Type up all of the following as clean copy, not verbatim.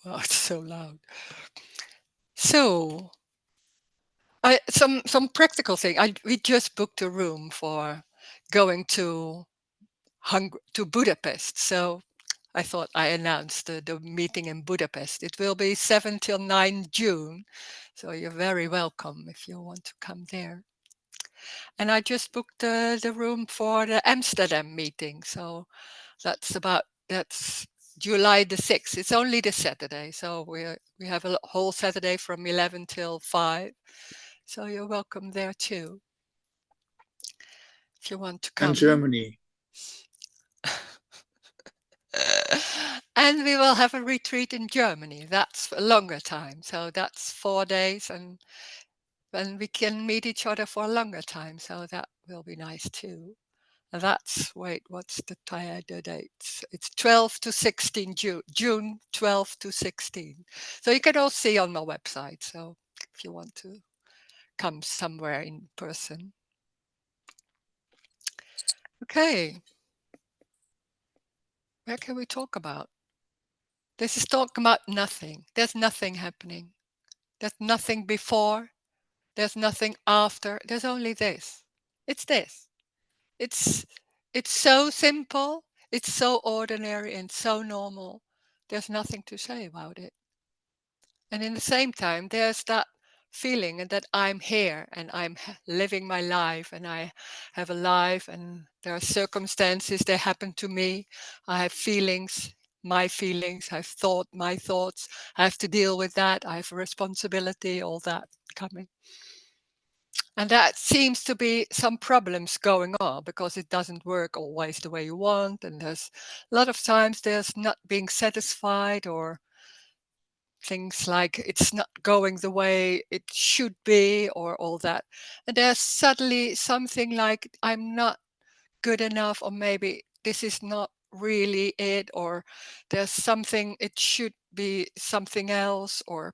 Wow, it's so loud. So, some practical thing. We just booked a room for going to to Budapest. So I thought I announced the meeting in Budapest. It will be 7 till 9 June. So you're very welcome if you want to come there. And I just booked the room for the Amsterdam meeting. So that's July the 6th. It's only the Saturday. So we have a whole Saturday from 11 till 5. So you're welcome there too, if you want to And come. Germany. And we will have a retreat in Germany. That's a longer time. So that's 4 days, and then we can meet each other for a longer time. So that will be nice too. And that's, wait, what's the dates? It's 12 to 16 June, June 12 to 16. So you can all see on my website. So if you want to come somewhere in person. Okay, where can we talk about? This is talking about nothing. There's nothing happening. There's nothing before. There's nothing after. There's only this. It's this. It's it's so simple. It's so ordinary and so normal. There's nothing to say about it. And in the same time, there's that feeling that I'm here and I'm living my life and I have a life and there are circumstances that happen to me. I have feelings, my feelings, I've thought, my thoughts. I have to deal with that. I have a responsibility, all that coming. And that seems to be some problems going on because it doesn't work always the way you want. And there's a lot of times there's not being satisfied or things like it's not going the way it should be or all that. And there's suddenly something like I'm not good enough, or maybe this is not really it, or there's something, it should be something else, or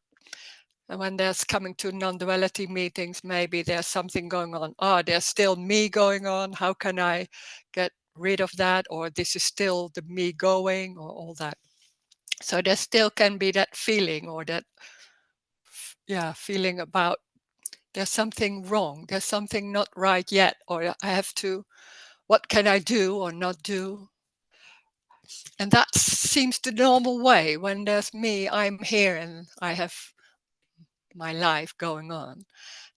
and when there's coming to non-duality meetings, maybe there's something going on. Oh, there's still me going on. How can I get rid of that? Or this is still the me going, or all that. So there still can be that feeling, or that feeling about there's something wrong, there's something not right yet, or I have to, what can I do or not do? And that seems the normal way when there's me, I'm here and I have my life going on.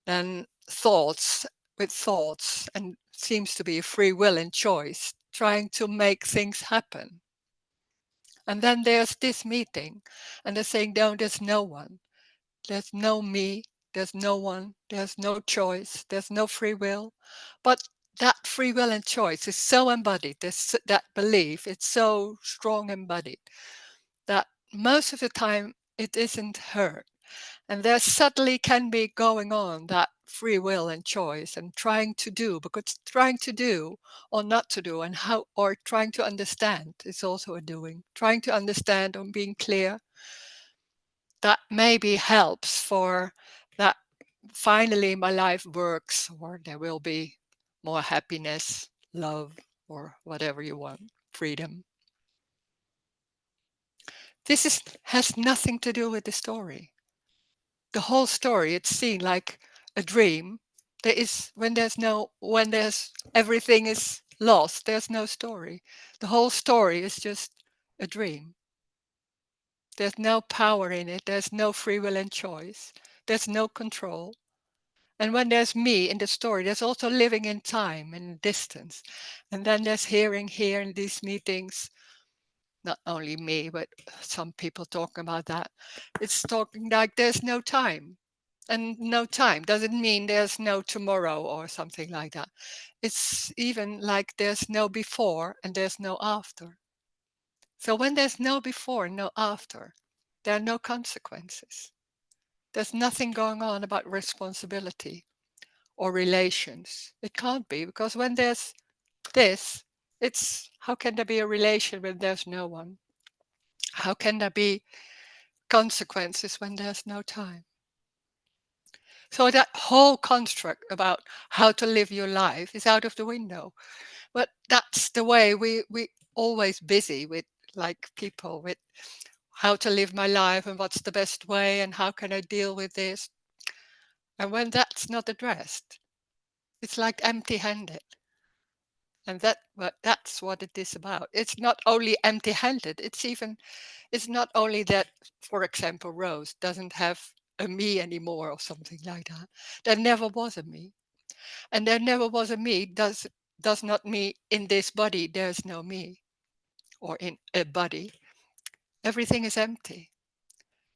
Then thoughts with thoughts, and seems to be a free will and choice, trying to make things happen. And then there's this meeting, and they're saying, no, there's no one. There's no me, there's no one, there's no choice, there's no free will. But that free will and choice is so embodied, that belief, it's so strong embodied that most of the time it isn't heard. And there subtly can be going on that free will and choice and trying to do, because trying to do or not to do, and how, or trying to understand is also a doing. Trying to understand or being clear, that maybe helps for that finally my life works, or there will be more happiness, love, or whatever you want, freedom. Has nothing to do with the story. The whole story, it's seen like a dream. There is, when there's everything is lost, there's no story. The whole story is just a dream. There's no power in it. There's no free will and choice. There's no control. And when there's me in the story, there's also living in time and distance. And then there's hearing here in these meetings, not only me, but some people talking about that. It's talking like there's no time. And no time doesn't mean there's no tomorrow or something like that. It's even like there's no before and there's no after. So when there's no before, no after, there are no consequences. There's nothing going on about responsibility or relations. It can't be, because when there's this, it's how can there be a relation when there's no one? How can there be consequences when there's no time? So that whole construct about how to live your life is out of the window. But that's the way we always busy with, like, people with how to live my life and what's the best way and how can I deal with this. And when that's not addressed, it's like empty-handed. And that's what it is about. It's not only empty-handed, it's not only that, for example, Rose doesn't have a me anymore or something like that. There never was a me. And there never was a me does not mean in this body there's no me or in a body. Everything is empty.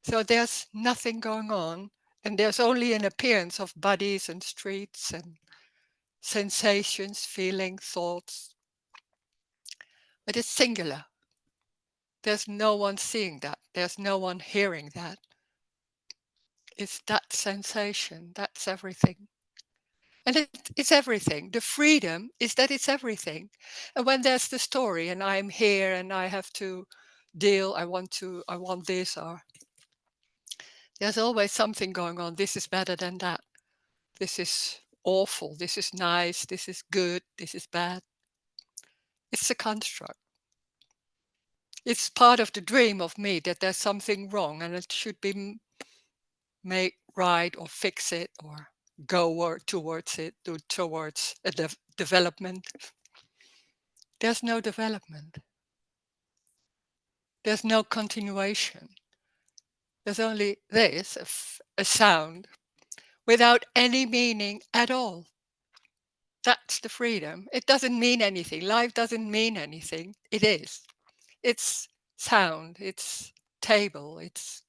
So there's nothing going on, and there's only an appearance of bodies and streets and sensations, feelings, thoughts, but it's singular. There's no one seeing that. There's no one hearing that. It's that sensation. That's everything. And it's everything. The freedom is that it's everything. And when there's the story and I'm here and I have to deal, I want this, or there's always something going on. This is better than that. This is awful. This is nice. This is good. This is bad. It's a construct. It's part of the dream of me that there's something wrong and it should be made right or fix it or go towards it, towards a development. There's no development. There's no continuation. There's only this, a sound, without any meaning at all. That's the freedom. It doesn't mean anything. Life doesn't mean anything. It is. It's sound, it's table, it's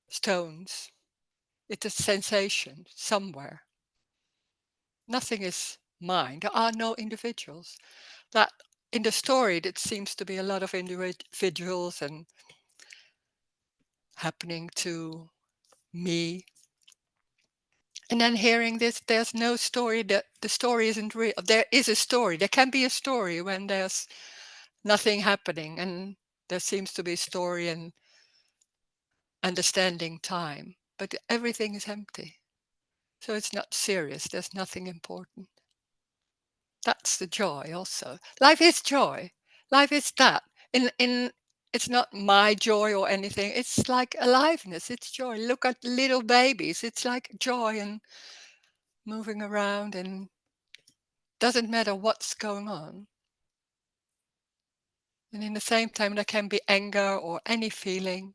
stones, it's a sensation somewhere. Nothing is mine. There are no individuals. That in the story, it seems to be a lot of individuals and happening to me. And then hearing this, there's no story, that the story isn't real. There is a story. There can be a story when there's nothing happening, and there seems to be a story and understanding time, but everything is empty. So it's not serious. There's nothing important. That's the joy also. Life is joy. Life is that. In it's not my joy or anything. It's like aliveness. It's joy. Look at little babies. It's like joy and moving around, and doesn't matter what's going on. And in the same time, there can be anger or any feeling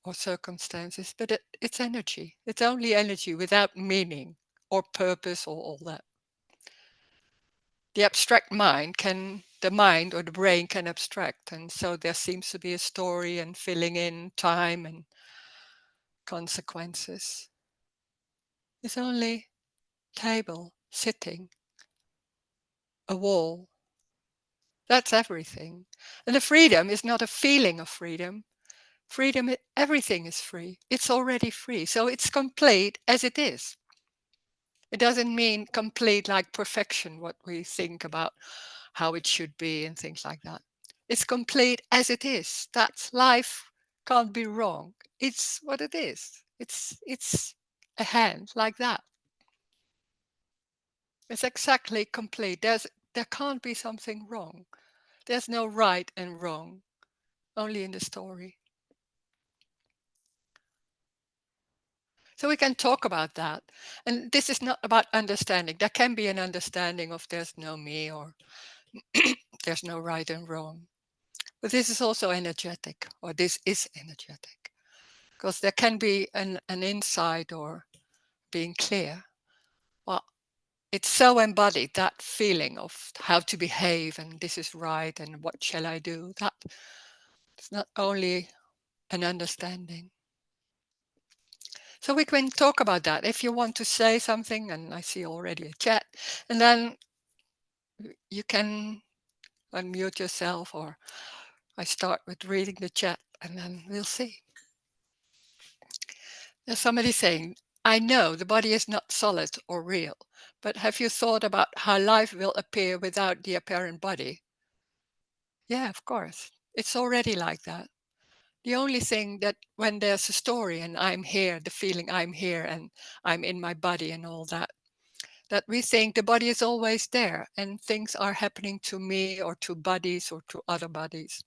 or circumstances, but it's energy. It's only energy without meaning or purpose or all that. The abstract mind the mind or the brain can abstract, and so there seems to be a story and filling in time and consequences. It's only table, sitting, a wall. That's everything. And the freedom is not a feeling of freedom. Freedom, everything is free. It's already free. So it's complete as it is. It doesn't mean complete like perfection, what we think about how it should be and things like that. It's complete as it is. That's life can't be wrong. It's what it is. It's a hand like that. It's exactly complete. There can't be something wrong. There's no right and wrong, only in the story. So we can talk about that. And this is not about understanding. There can be an understanding of there's no me or there's no right and wrong. But this is also energetic, or this is energetic. Because there can be an insight or being clear. Well, it's so embodied, that feeling of how to behave and this is right and what shall I do. That it's not only an understanding. So we can talk about that. If you want to say something, and I see already a chat, and then you can unmute yourself, or I start with reading the chat and then we'll see. There's somebody saying, I know the body is not solid or real, but have you thought about how life will appear without the apparent body? Yeah, of course. It's already like that. The only thing that when there's a story and I'm here, the feeling I'm here and I'm in my body and all that, that we think the body is always there and things are happening to me or to bodies or to other bodies.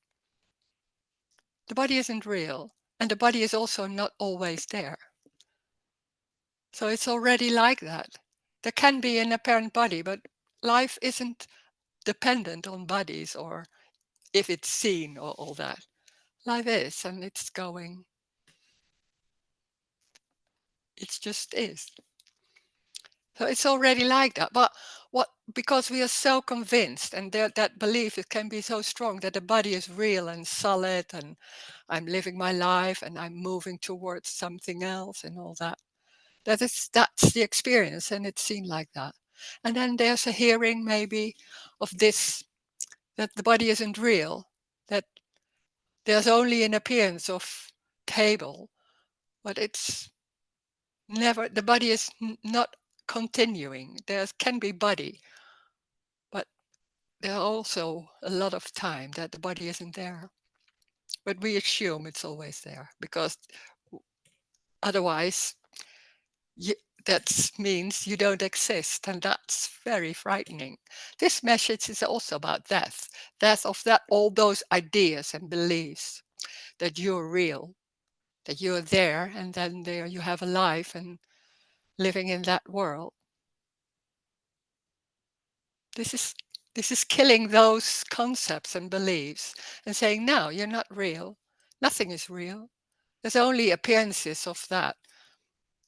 The body isn't real, and the body is also not always there. So it's already like that. There can be an apparent body, but life isn't dependent on bodies or if it's seen or all that. Life is, and it's going. It just is. So it's already like that. But because we are so convinced, and that belief, it can be so strong that the body is real and solid, and I'm living my life and I'm moving towards something else and all that. That's the experience, and it's seen like that. And then there's a hearing maybe of this, that the body isn't real, that there's only an appearance of table, but it's never, the body is not continuing. There can be body, but there are also a lot of time that the body isn't there. But we assume it's always there because otherwise that means you don't exist, and that's very frightening. This message is also about death of that, all those ideas and beliefs that you're real, that you're there, and then there you have a life and living in that world. This is killing those concepts and beliefs and saying, no, you're not real. Nothing is real. There's only appearances of that.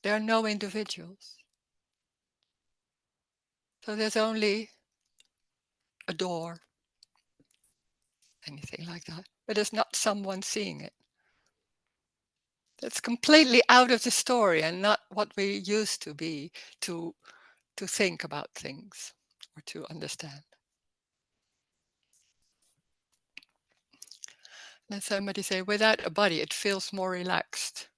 There are no individuals. So there's only a door, anything like that. But there's not someone seeing it. That's completely out of the story and not what we used to be to think about things or to understand. Then somebody say, without a body, it feels more relaxed.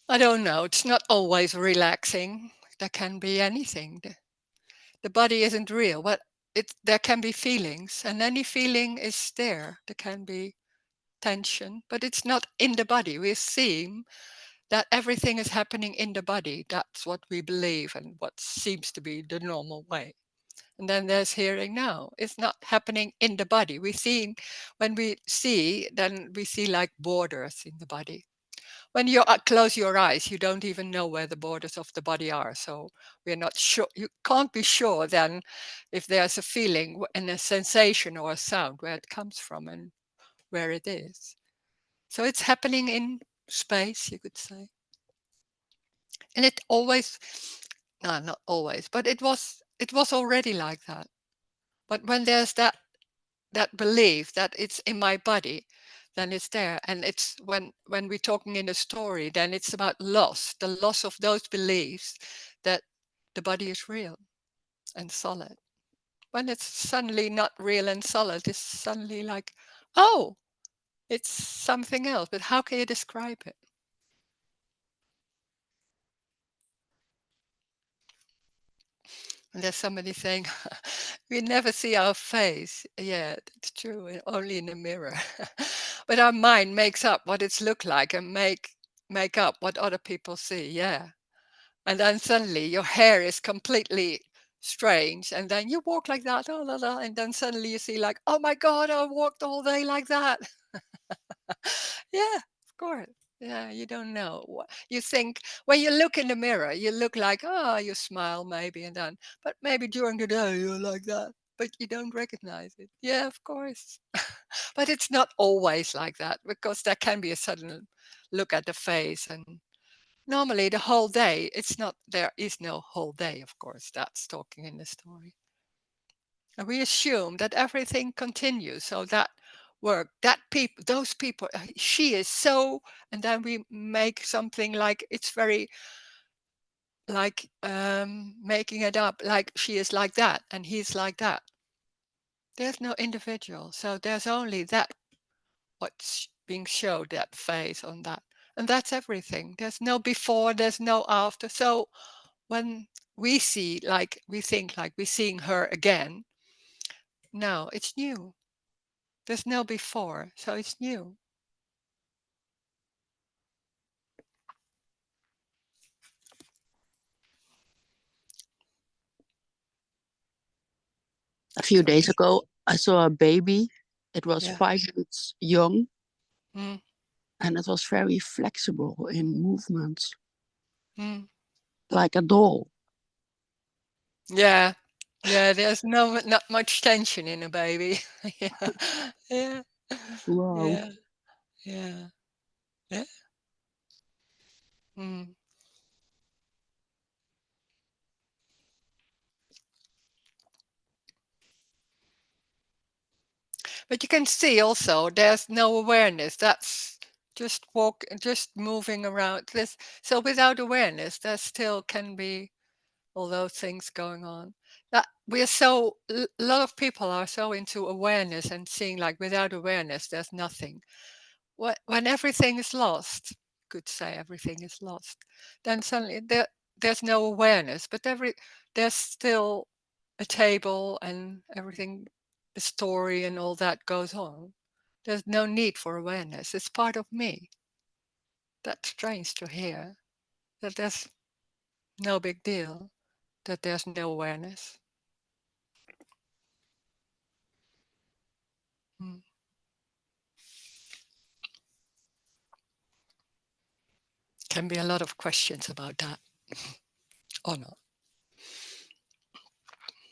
I don't know. It's not always relaxing. There can be anything. The body isn't real, but there can be feelings, and any feeling is there. There can be tension, but it's not in the body. We're seeing that everything is happening in the body. That's what we believe and what seems to be the normal way. And then there's hearing. No, it's not happening in the body. When we see, then we see like borders in the body. When you close your eyes, you don't even know where the borders of the body are. So we're not sure. You can't be sure then if there's a feeling and a sensation or a sound, where it comes from and where it is. So it's happening in space, you could say. And it always, no, not always, but it was already like that. But when there's that belief that it's in my body, then it's there. And it's when we're talking in a story, then it's about the loss of those beliefs that the body is real and solid. When it's suddenly not real and solid, it's suddenly like, oh, it's something else. But how can you describe it? And there's somebody saying, we never see our face. Yeah, it's true, only in the mirror. But our mind makes up what it's look like and make up what other people see. Yeah. And then suddenly your hair is completely strange. And then you walk like that, oh, la, la, and then suddenly you see like, oh my God, I walked all day like that. Yeah, of course. Yeah, you don't know. You think when you look in the mirror, you look like, oh, you smile maybe, and then, but maybe during the day you're like that, but you don't recognize it. Yeah, of course. But it's not always like that because there can be a sudden look at the face, and normally the whole day, it's not, there is no whole day, of course. That's talking in the story. And we assume that everything continues. So that work, those people, she is so, and then we make something like it's very like making it up, like she is like that and he's like that. There's no individual. So there's only that, what's being showed, that face on that. And that's everything. There's no before, there's no after. So when we think like we're seeing her again, no, it's new. There's no before, so it's new. A few days ago, I saw a baby. It was Yeah. 5 weeks young, Mm. And it was very flexible in movements, Mm. like a doll. Yeah. Yeah, there's not much tension in a baby. Yeah. Yeah. Wow. Yeah. Yeah. Yeah. Mm. But you can see also there's no awareness. That's just moving around. So without awareness, there still can be all those things going on. That we're so a lot of people are so into awareness and seeing like without awareness, there's nothing. When everything is lost, could say everything is lost, then suddenly there's no awareness, but there's still a table and everything, the story and all that goes on. There's no need for awareness. It's part of me. That's strange to hear that there's no big deal, that there's no awareness. Mm. Can be a lot of questions about that or not.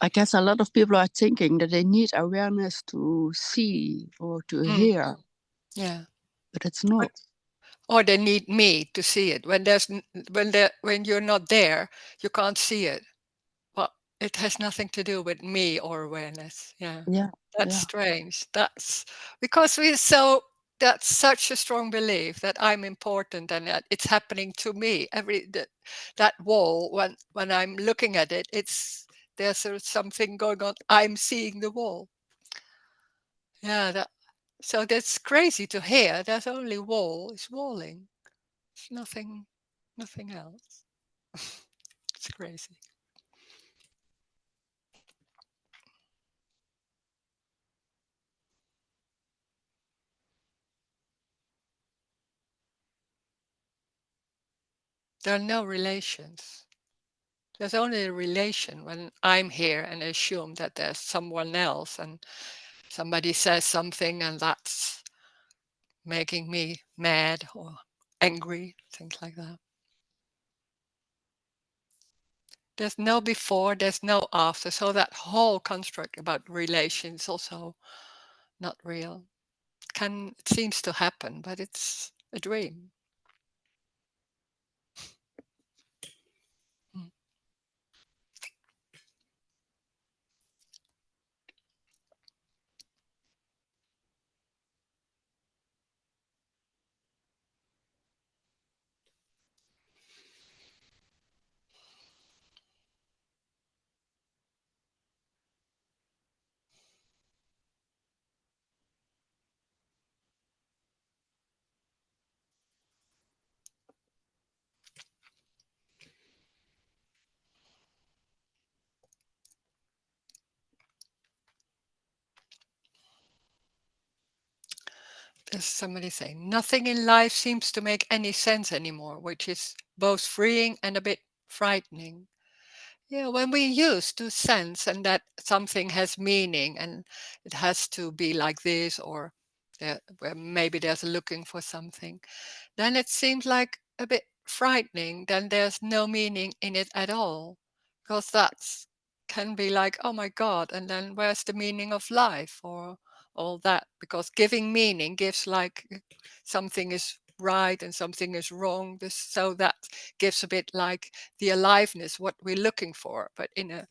I guess a lot of people are thinking that they need awareness to see or to Mm. hear, Yeah. but it's not. Or they need me to see it. When you're not there, you can't see it. Well, it has nothing to do with me or awareness. Yeah, Yeah, that's yeah. strange. That's because we're so. That's such a strong belief that I'm important and that it's happening to me. That wall when I'm looking at it, there's something going on. I'm seeing the wall. Yeah, so that's crazy to hear. There's only wall. It's walling. It's nothing else. It's crazy. There are no relations. There's only a relation when I'm here and assume that there's someone else and somebody says something and that's making me mad or angry, things like that. There's no before, there's no after. So that whole construct about relations also not real. It seems to happen, but it's a dream. Mm. There's somebody saying, nothing in life seems to make any sense anymore, which is both freeing and a bit frightening. Yeah, when we used to sense and that something has meaning and it has to be like this, or where maybe there's looking for something, then it seems like a bit frightening. Then there's no meaning in it at all, because that's can be like, oh my God, and then where's the meaning of life or all that? Because giving meaning gives like something is right and something is wrong. So that gives a bit like the aliveness, what we're looking for, but in a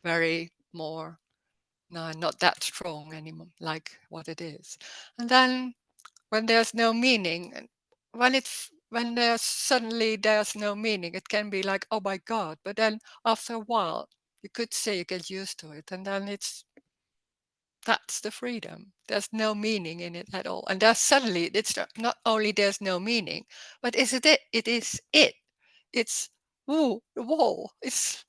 very more, no, not that strong anymore, like what it is. And then when there's no meaning, and when there's no meaning, it can be like, oh my God. But then after a while, you could say you get used to it, and then that's the freedom. There's no meaning in it at all. And there's suddenly, it's not only there's no meaning, but is it it? It is it. It's, ooh, the wall. It's,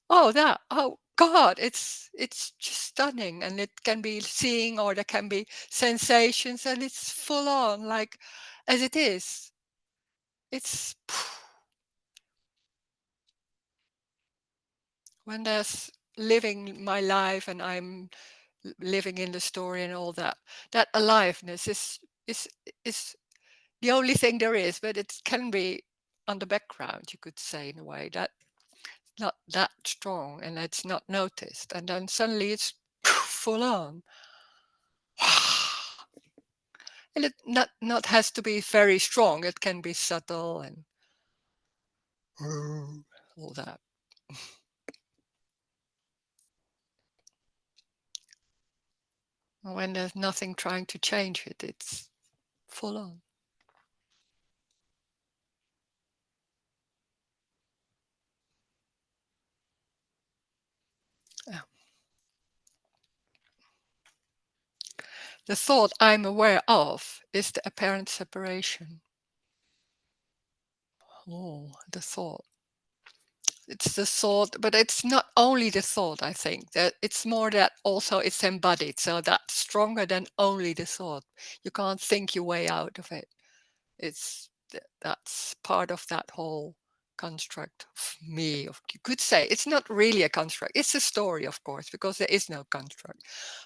oh, that, oh God, it's just stunning. And it can be seeing or there can be sensations and it's full on like as it is. It's when there's living my life and I'm living in the story and all that, that aliveness is is the only thing there is, but it can be on the background, you could say, in a way that not that strong and it's not noticed, and then suddenly it's full on. And it not has to be very strong, it can be subtle and all that. When there's nothing trying to change it, it's full on. Yeah. The thought I'm aware of is the apparent separation. Oh, the thought. It's the thought, but it's not only the thought, I think. That it's more that also it's embodied. So that's stronger than only the thought. You can't think your way out of it. That's part of that whole construct of me. You could say it's not really a construct. It's a story, of course, because there is no construct.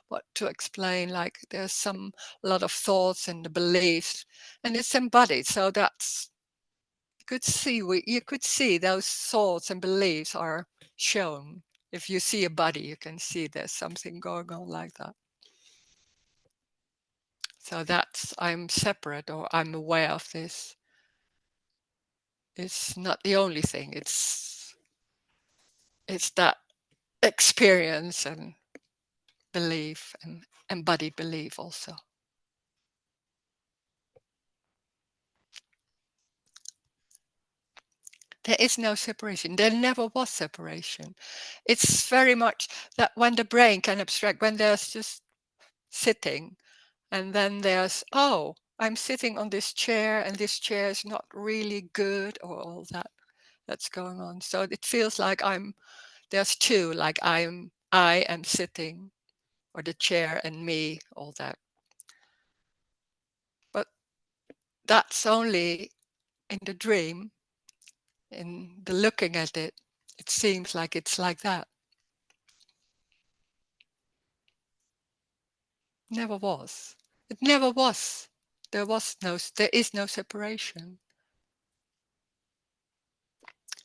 But to explain, like there's a lot of thoughts and the beliefs, and it's embodied. So that's you could see those thoughts and beliefs are shown. If you see a body, you can see there's something going on like that. So that's I'm separate or I'm aware of this. It's not the only thing. It's that experience and belief and embodied belief also. There is no separation. There never was separation. It's very much that when the brain can abstract, when there's just sitting, and then there's, oh, I'm sitting on this chair and this chair is not really good, or all that's going on. So it feels like there's two, like I am sitting, or the chair and me, all that. But that's only in the dream, in the looking at it, it seems like it's like that. Never was. It never was. There is no separation.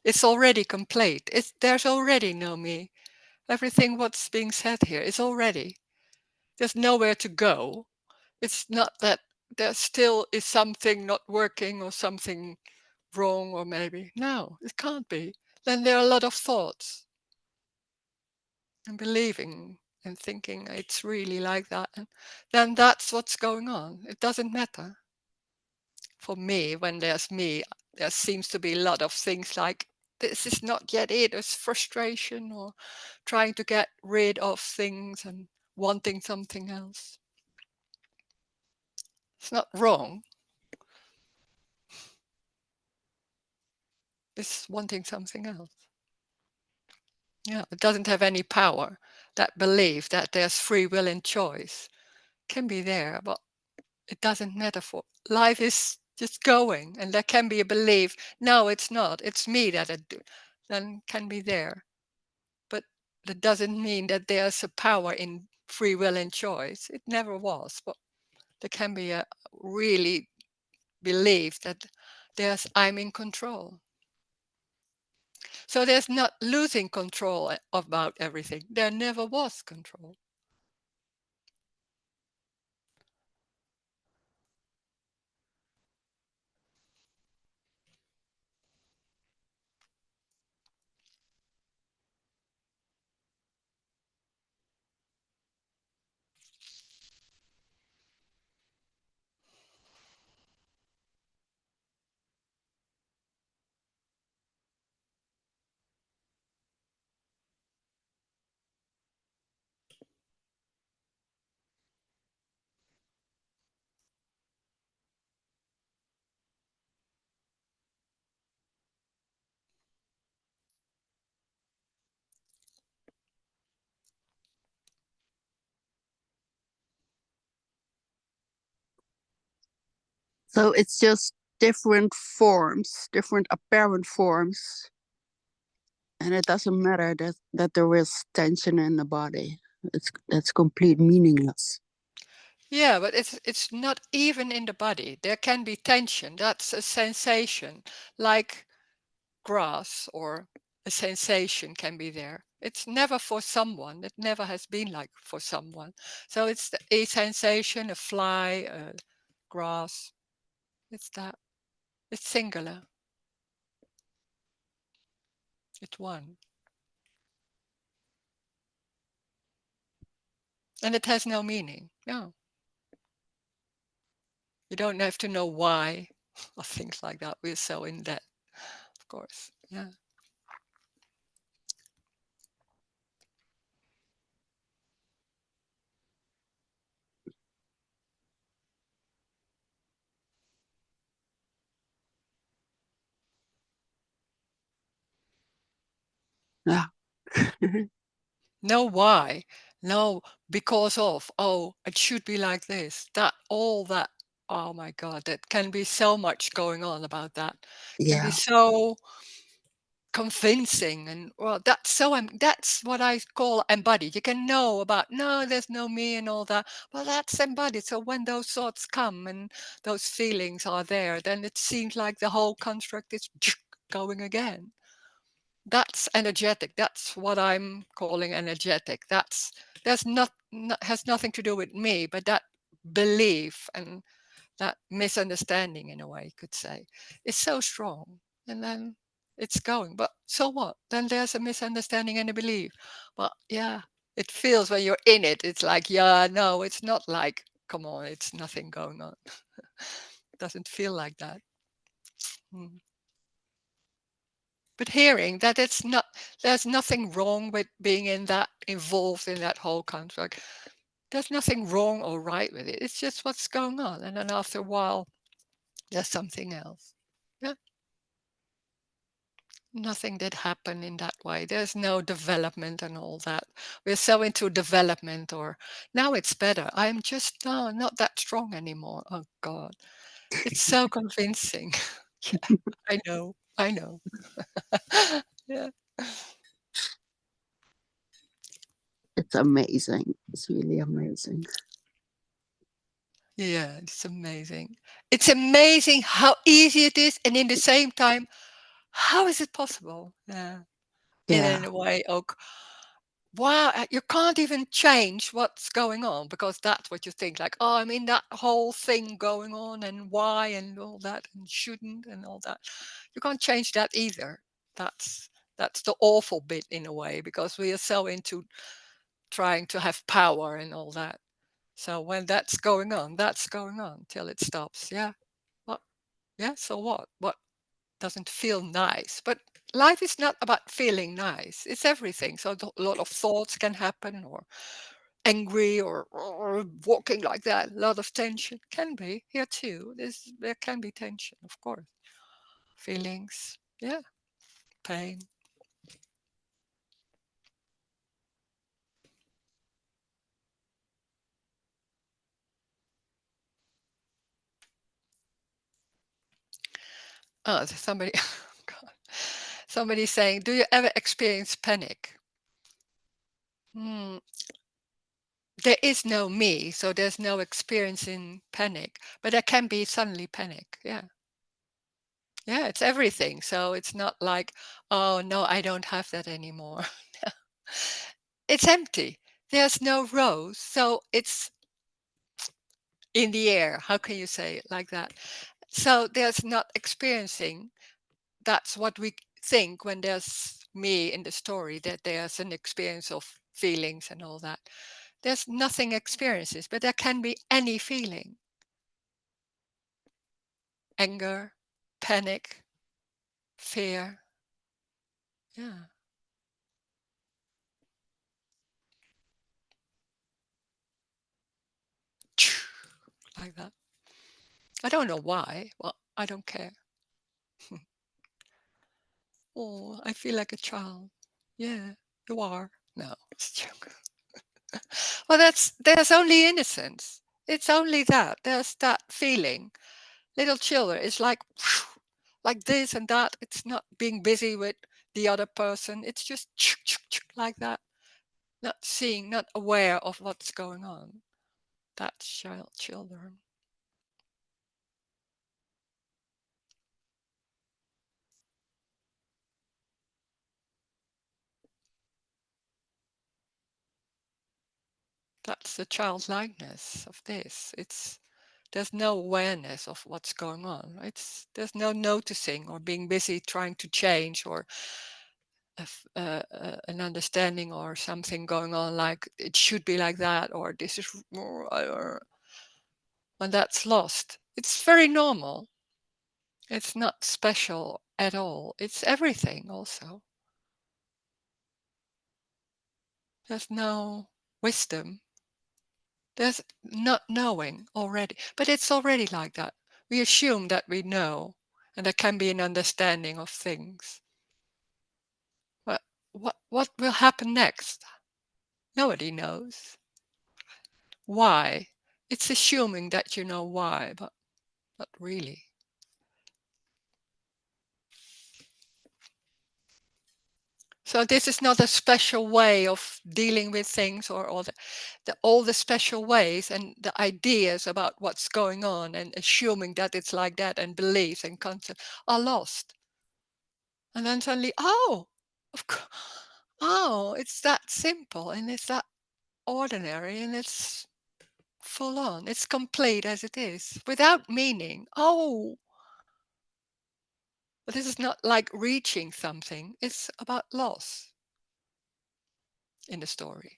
It's already complete. There's already no me. Everything what's being said here is already. There's nowhere to go. It's not that there still is something not working or something wrong, or maybe. No, it can't be. Then there are a lot of thoughts and believing and thinking it's really like that. And then that's what's going on. It doesn't matter. For me, when there's me, there seems to be a lot of things like, this is not yet it. There's frustration or trying to get rid of things and wanting something else. It's not wrong. It's wanting something else. Yeah, it doesn't have any power. That belief that there's free will and choice can be there, but it doesn't matter. For life is just going, and there can be a belief, no, it's not. It's me that it do. Then can be there. But that doesn't mean that there's a power in free will and choice. It never was. But there can be a really belief that I'm in control. So there's not losing control about everything. There never was control. So it's just different forms, different apparent forms. And it doesn't matter that there is tension in the body. That's complete meaningless. Yeah, but it's not even in the body. There can be tension. That's a sensation, like grass or a sensation can be there. It's never for someone. It never has been like for someone. So it's a sensation, a fly, a grass. It's that. It's singular. It's one. And it has no meaning. No. You don't have to know why or things like that. We're so in that, of course. Yeah. Yeah. No why. No because of. Oh, it should be like this. That all that. Oh my God, that can be so much going on about that. Can be Yeah. so convincing and well that's so that's what I call embodied. You can know about no, there's no me and all that. Well, that's embodied. So when those thoughts come and those feelings are there, then it seems like the whole construct is going again. That's energetic. That's what I'm calling energetic. There's has nothing to do with me, but that belief and that misunderstanding, in a way, you could say, is so strong. And then it's going. But so what? Then there's a misunderstanding and a belief. But yeah, it feels when you're in it, it's like, yeah, no, it's not like, come on, it's nothing going on. It doesn't feel like that. Mm. But hearing that it's not, there's nothing wrong with being in that, involved in that whole construct. There's nothing wrong or right with it. It's just what's going on. And then after a while, there's something else. Yeah. Nothing did happen in that way. There's no development and all that. We're so into development or now it's better. I'm just no, not that strong anymore. Oh God. It's so convincing. Yeah, I know. I know. Yeah. It's amazing. It's really amazing. Yeah, it's amazing. It's amazing how easy it is, and in the same time, how is it possible? Yeah. Yeah. In a way, oh, wow, you can't even change what's going on because that's what you think. Like, oh, I'm in that whole thing going on, and why, and all that, and shouldn't, and all that. You can't change that either. That's that's the awful bit in a way because we are so into trying to have power and all that. So when that's going on till it stops. Yeah. What? Yeah. So what? What doesn't feel nice? But life is not about feeling nice. It's everything. So a lot of thoughts can happen, or angry, or walking like that. A lot of tension can be here too. There can be tension, of course. Feelings. Yeah. Pain. Oh, there's somebody. God. Somebody saying, "Do you ever experience panic?" Hmm. There is no me, so there's no experience in panic, but there can be suddenly panic. Yeah. Yeah, it's everything. So it's not like, oh no, I don't have that anymore. It's empty. There's no rose. So it's in the air. How can you say it like that? So there's not experiencing. That's what we think when there's me in the story, that there's an experience of feelings and all that. There's nothing experiences, but there can be any feeling: anger, panic, fear. Yeah, like that. I don't know why. Well, I don't care. Oh, I feel like a child. Yeah, you are. No, it's a joke. Well, there's only innocence. It's only that. There's that feeling. Little children, it's like like this and that. It's not being busy with the other person. It's just like that. Not seeing, not aware of what's going on. That's children. That's the childlikeness of this. There's no awareness of what's going on. There's no noticing or being busy trying to change or an understanding or something going on, like it should be like that, or this is when that's lost. It's very normal. It's not special at all. It's everything also. There's no wisdom. There's not knowing already. But it's already like that. We assume that we know, and there can be an understanding of things. But what will happen next? Nobody knows. Why? It's assuming that you know why, but not really. So this is not a special way of dealing with things, or all the special ways and the ideas about what's going on and assuming that it's like that and beliefs and concepts are lost. And then suddenly, oh, it's that simple and it's that ordinary and it's full on. It's complete as it is without meaning. Oh, but this is not like reaching something. It's about loss in the story.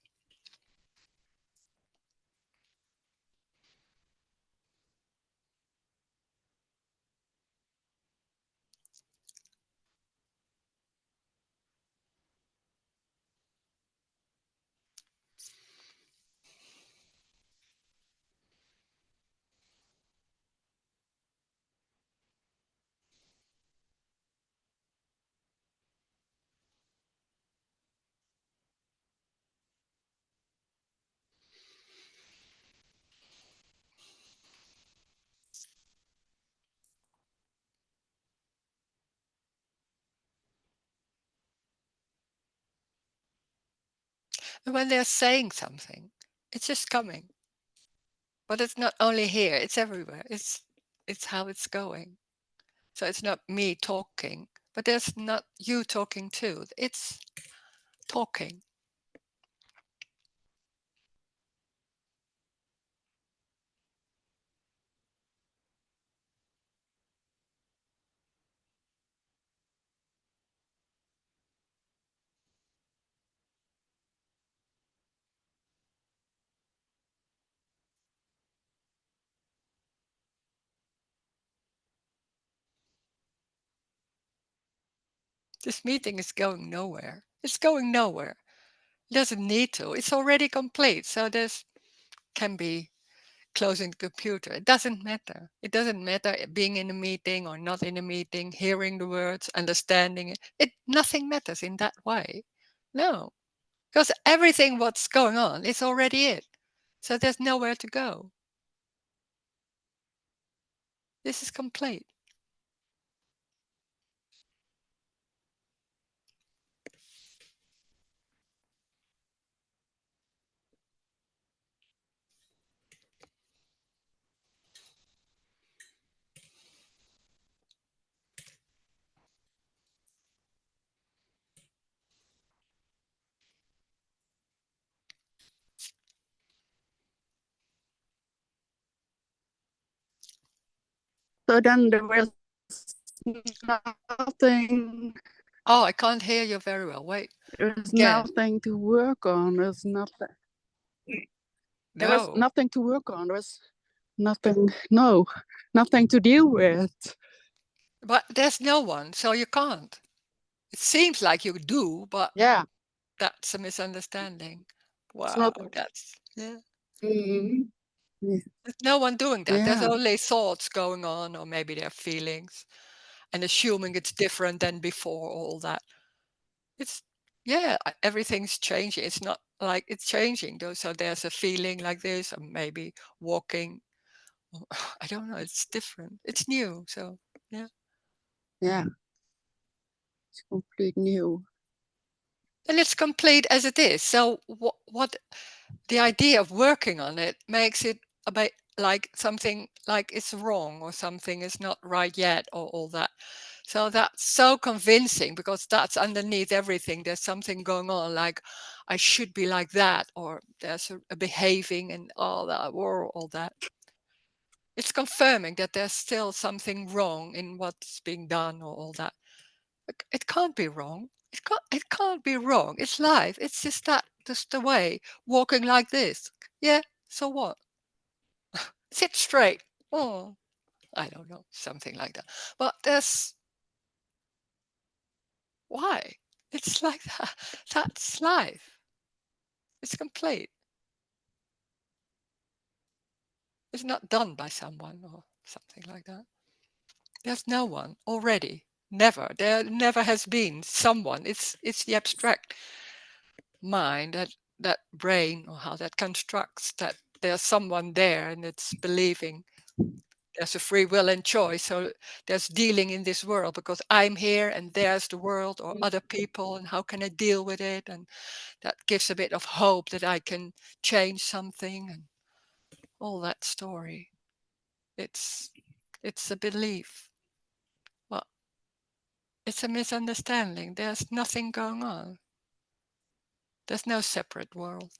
And when they're saying something, it's just coming. But it's not only here, it's everywhere. It's how it's going. So it's not me talking, but there's not you talking too. It's talking. This meeting is going nowhere. It's going nowhere. It doesn't need to. It's already complete. So there's can be closing the computer. It doesn't matter. It doesn't matter being in a meeting or not in a meeting, hearing the words, understanding it. Nothing matters in that way. No. Because everything what's going on is already it. So there's nowhere to go. This is complete. So then there was nothing. Oh, I can't hear you very well. Wait. There's Again. nothing to work on. There's nothing. There was No. nothing to work on. There was nothing. No, nothing to deal with. But there's no one, so you can't. It seems like you do, but Yeah, that's a misunderstanding. it's Wow, not. that's yeah. Mm, There's no one doing that. There's yeah, only thoughts going on, or maybe their feelings, and assuming it's different than before, all that. It's yeah, everything's changing. It's not like it's changing though. So there's a feeling like this, or maybe walking. I don't know. It's different. It's new. So yeah, yeah. It's completely new. and it's complete as it is. So what the idea of working on it makes it a bit like something like it's wrong or something is not right yet or all that. So that's so convincing because that's underneath everything. There's something going on, like I should be like that, or there's a behaving and all that, or all that. It's confirming that there's still something wrong in what's being done or all that. It can't be wrong. It can't be wrong. It's life. It's just the way. Walking like this. Yeah, so what? Sit straight. Oh, I don't know, something like that. But there's why? It's like that. That's life. It's complete. It's not done by someone or something like that. There's no one already. Never. There never has been someone. It's the abstract mind, that brain, or how that constructs that there's someone there and it's believing there's a free will and choice. So there's dealing in this world because I'm here and there's the world or other people, and how can I deal with it? And that gives a bit of hope that I can change something and all that story. It's it's a belief. Well, it's a misunderstanding. There's nothing going on. There's no separate world.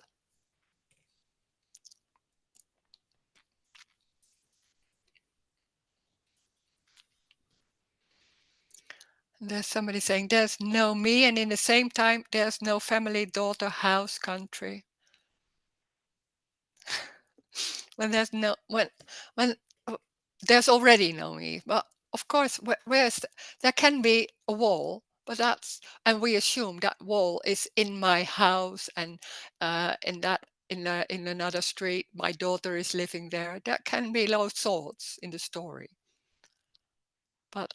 And there's somebody saying there's no me, and in the same time there's no family, daughter, house, country. When there's no when there's already no me. But of course, there can be a wall, but that's, and we assume that wall is in my house, and in that in another street my daughter is living there. There can be low thoughts in the story, but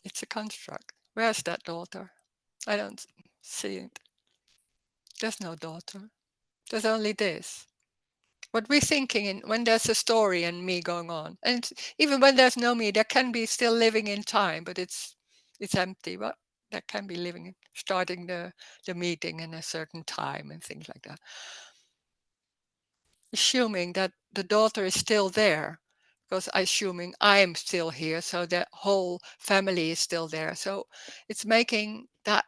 it's a construct. Where's that daughter? I don't see it. There's no daughter. There's only this. What we're thinking in when there's a story and me going on, and even when there's no me, there can be still living in time, but it's empty. But there can be living, starting the meeting in a certain time and things like that. Assuming that the daughter is still there, because assuming I am still here, so that whole family is still there. So it's making that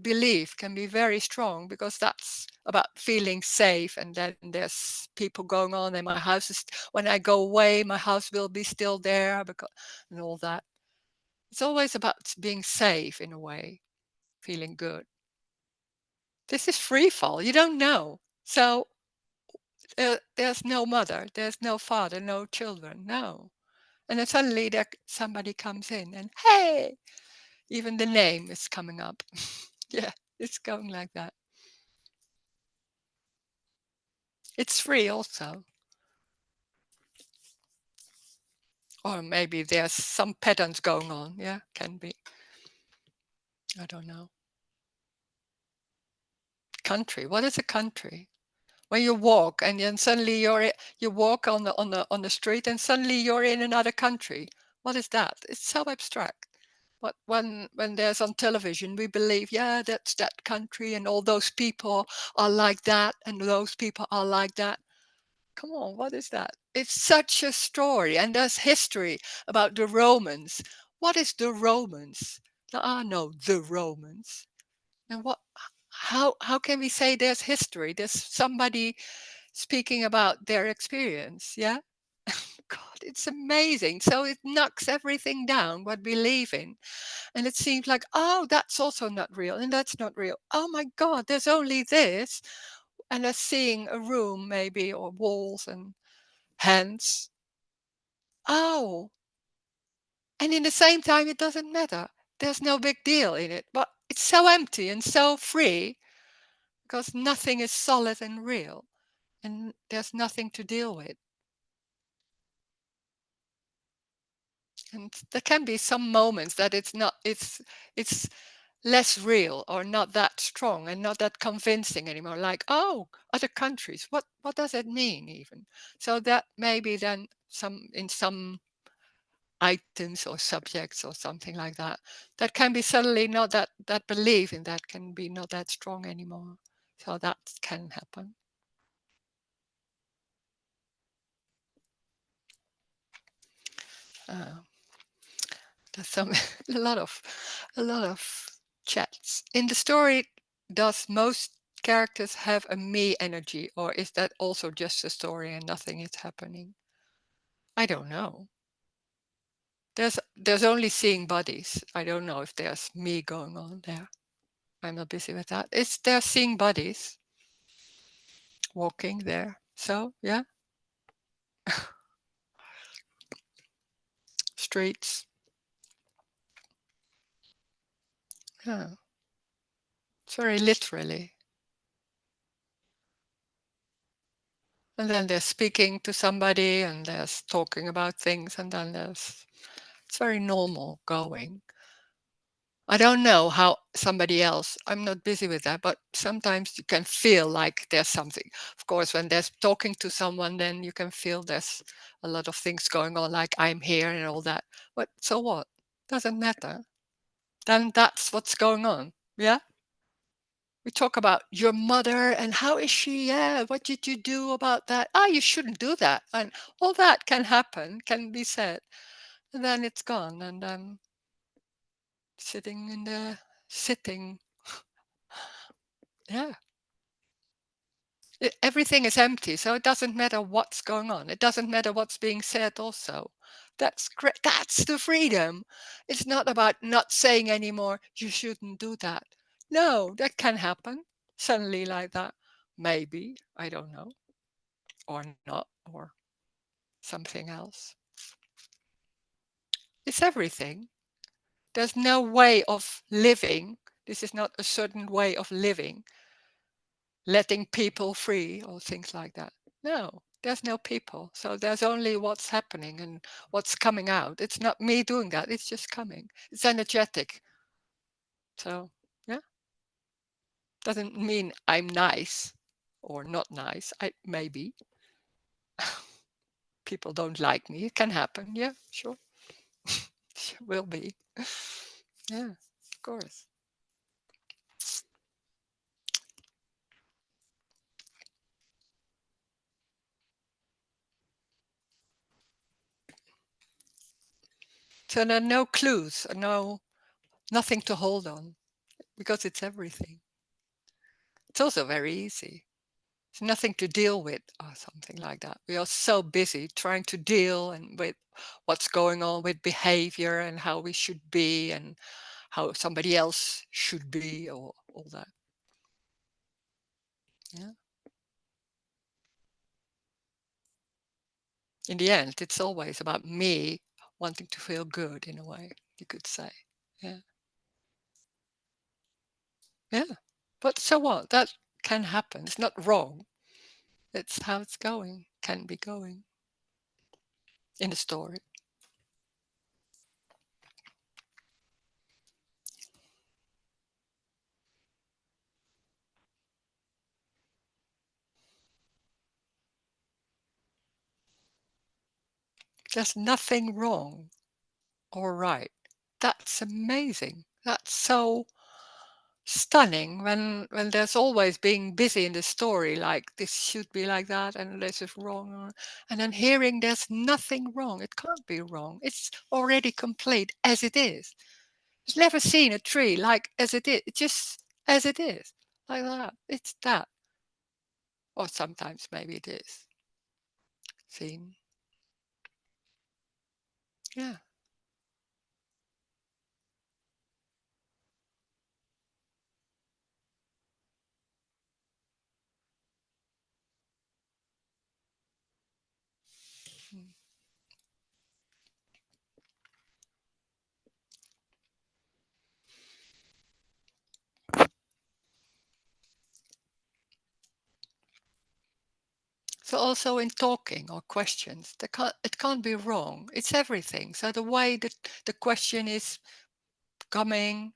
belief can be very strong, because that's about feeling safe, and then there's people going on, and my house is, when I go away my house will be still there, because and all that. It's always about being safe in a way, feeling good. This is free fall, you don't know. So there's no mother, there's no father, no children, no. And then suddenly there somebody comes in, and hey, even the name is coming up. Yeah, it's going like that. It's free also. Or maybe there's some patterns going on. Yeah, can be. I don't know. Country. What is a country? When you walk and then suddenly you walk on the street and suddenly you're in another country. What is that? It's so abstract. But when there's on television, we believe, yeah, that's that country, and all those people are like that, and those people are like that. Come on, what is that? It's such a story, and there's history about the Romans. What is the Romans? There are no the Romans. And how can we say there's history? There's somebody speaking about their experience, yeah? God, it's amazing. So it knocks everything down what we believe in. And it seems like, oh, that's also not real, and that's not real. Oh my God, there's only this. And they're seeing a room maybe, or walls and hands. Oh, and in the same time, it doesn't matter. There's no big deal in it, but it's so empty and so free, because nothing is solid and real, and there's nothing to deal with. And there can be some moments that it's less real, or not that strong and not that convincing anymore, like, oh, other countries, what does it mean even? So that maybe then some items or subjects or something like that, that can be suddenly not that belief in that can be not that strong anymore. So that can happen. There's some a lot of chats in the story. Does most characters have a me energy, or is that also just a story and nothing is happening? I don't know. There's only seeing bodies. I don't know if there's me going on there. I'm not busy with that. It's they're seeing bodies walking there. So yeah, streets. Yeah, it's very literally. And then they're speaking to somebody and there's talking about things and then there's it's very normal going. I don't know how somebody else, I'm not busy with that, but sometimes you can feel like there's something. Of course, when there's talking to someone, then you can feel there's a lot of things going on, like I'm here and all that. But so what? Doesn't matter. Then that's what's going on. Yeah. We talk about your mother and how is she? Yeah. What did you do about that? Ah, you shouldn't do that. And all that can happen, can be said. And then it's gone. And then sitting in the sitting. Yeah. Everything is empty, so it doesn't matter what's going on. It doesn't matter what's being said also. That's great. That's the freedom. It's not about not saying anymore, you shouldn't do that. No, that can happen suddenly like that. Maybe, I don't know, or not, or something else. It's everything. There's no way of living. This is not a certain way of living, letting people free or things like that. No, there's no people. So there's only what's happening and what's coming out. It's not me doing that. It's just coming. It's energetic. So, yeah, doesn't mean I'm nice or not nice. I maybe people don't like me. It can happen. Yeah, sure. Will be. Yeah, of course. So there are no clues, nothing to hold on because it's everything. It's also very easy. It's nothing to deal with or something like that. We are so busy trying to deal and with what's going on with behavior and how we should be and how somebody else should be or all that. Yeah. In the end, it's always about me wanting to feel good in a way, you could say. Yeah. Yeah. But so what? That can happen. It's not wrong. It's how it's going, can be going in the story. There's nothing wrong or right. That's amazing. That's so stunning when there's always being busy in the story, like this should be like that and this is wrong. And then hearing there's nothing wrong. It can't be wrong. It's already complete as it is. I've never seen a tree like as it is. It's just as it is. Like that. It's that. Or sometimes maybe it is. Seen. Yeah. Mm. So also in talking or questions, it can't be wrong. It's everything. So the way that the question is coming,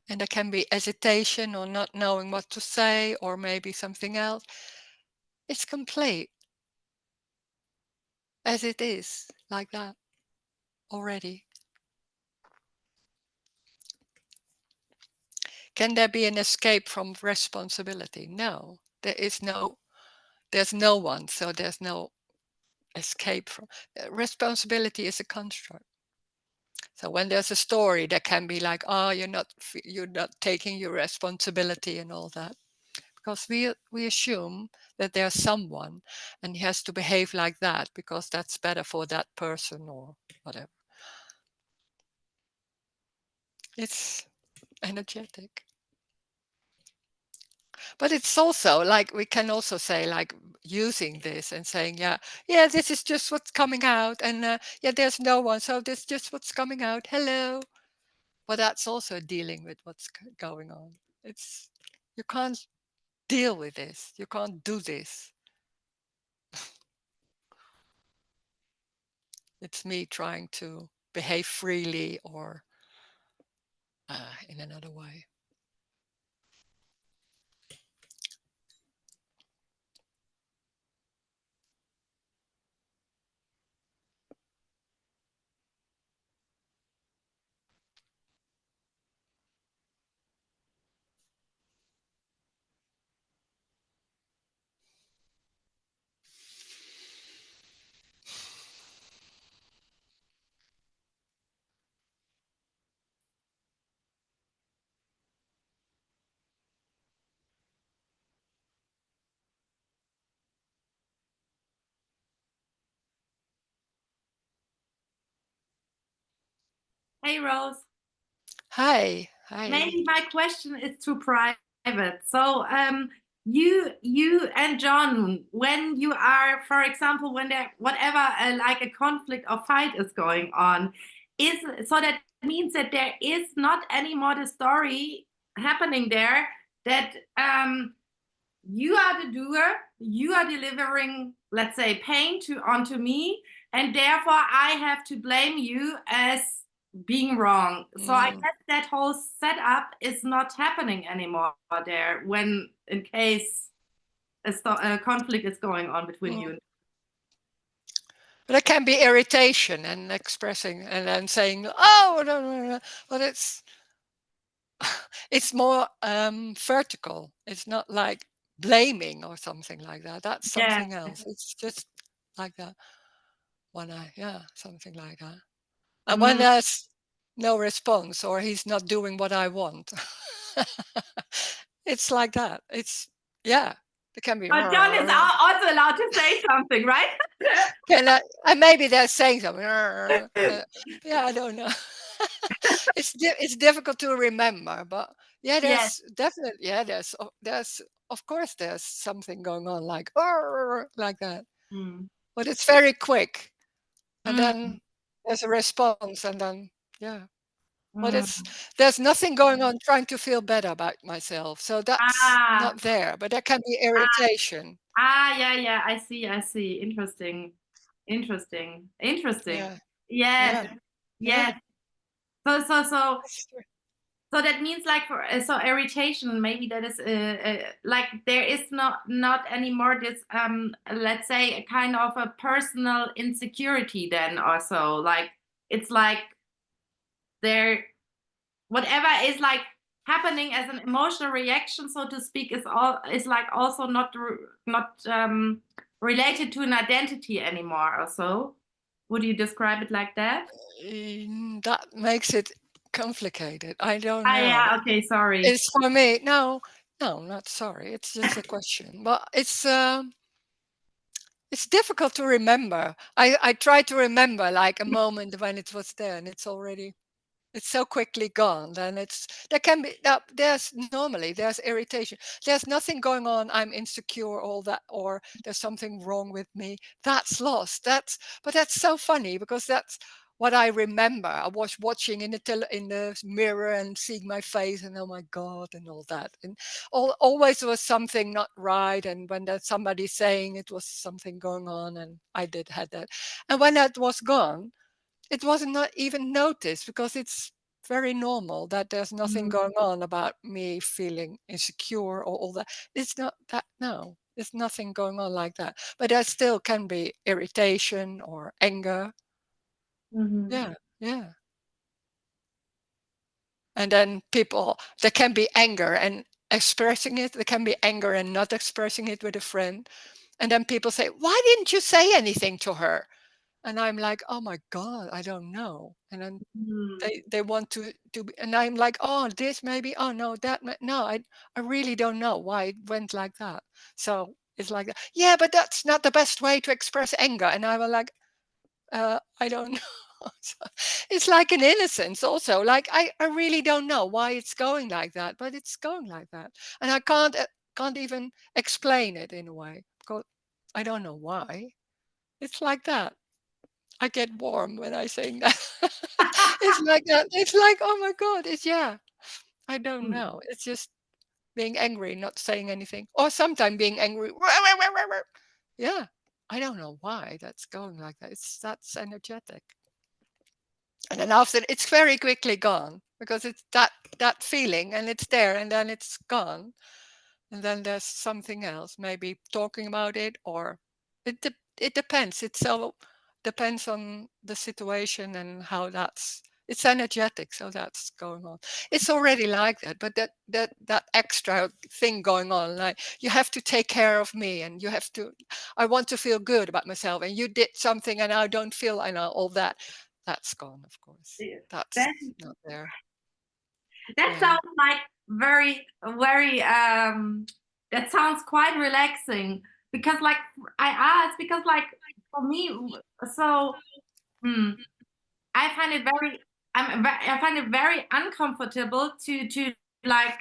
and there can be hesitation or not knowing what to say, or maybe something else. It's complete as it is, like that already. Can there be an escape from responsibility? No, there's no one, so there's no escape from. Responsibility is a construct. So when there's a story, that can be like, oh, you're not taking your responsibility and all that, because we assume that there's someone and he has to behave like that because that's better for that person or whatever. It's energetic. But it's also like, we can also say, like, using this and saying, yeah, this is just what's coming out, and yeah, there's no one, so this is just what's coming out. Hello. But that's also dealing with what's going on. It's, you can't deal with this. You can't do this. It's me trying to behave freely or in another way. Hey, Rose. Hi. Maybe my question is too private. So, you and John, when you are, for example, when there whatever like a conflict or fight is going on, is so that means that there is not anymore the story happening there, that you are the doer, you are delivering, let's say, pain onto me, and therefore I have to blame you as being wrong. So I guess that whole setup is not happening anymore there, when in case a conflict is going on between you. But it can be irritation and expressing and then saying, oh, no. But it's more vertical. It's not like blaming or something like that. That's something else. It's just like that. Something like that. And when there's no response or he's not doing what I want, it's like that. It can be. But John is also allowed to say something, right? And maybe they're saying something. I don't know. It's difficult to remember, but there's definitely there's of course there's something going on like that, but it's very quick, and then there's a response, and then but there's nothing going on trying to feel better about myself, so that's not there. But there can be irritation. Yeah, I see. Interesting. Yes. So that means, like, for so irritation, maybe that is like there is not anymore this let's say a kind of a personal insecurity then, also, like, it's like there, whatever is like happening as an emotional reaction, so to speak, is like also not related to an identity anymore. Also, would you describe it like that? That makes it complicated. I don't know. Yeah, okay, sorry. It's for me. No, not sorry. It's just a question. But it's difficult to remember. I try to remember like a moment when it was there, and it's so quickly gone. Then there can be there's irritation. There's nothing going on. I'm insecure, all that, or there's something wrong with me. That's lost. But that's so funny because that's what I remember. I was watching in the mirror and seeing my face, and oh my God, and all that. And always was something not right. And when there's somebody saying it was something going on, and I had that. And when that was gone, it wasn't not even noticed because it's very normal that there's nothing going on about me feeling insecure or all that. It's not that, no, there's nothing going on like that. But there still can be irritation or anger. Yeah. And then there can be anger and expressing it. There can be anger and not expressing it with a friend. And then people say, why didn't you say anything to her? And I'm like, oh my God, I don't know. And then they want to and I'm like, oh, this maybe, oh no, that no, I really don't know why it went like that. So it's like, yeah, but that's not the best way to express anger. And I was like, I don't know. So it's like an innocence also. Like I really don't know why it's going like that, but it's going like that, and I can't even explain it in a way because I don't know why. It's like that. I get warm when I sing that. It's like that. It's like, oh my God, it's yeah. I don't know. It's just being angry, not saying anything, or sometimes being angry. Yeah, I don't know why that's going like that. That's energetic, and then after it's very quickly gone because it's that feeling, and it's there, and then it's gone, and then there's something else, maybe talking about it, or it depends. It so depends on the situation and how it's energetic, so that's going on. It's already like that, but that extra thing going on, like you have to take care of me, and you have to. I want to feel good about myself, and you did something, and I don't feel. I know all that. That's gone, of course. That's That not there. that Yeah. sounds like very that sounds quite relaxing because like I asked because like for me so hmm, I find it very I find it very uncomfortable to like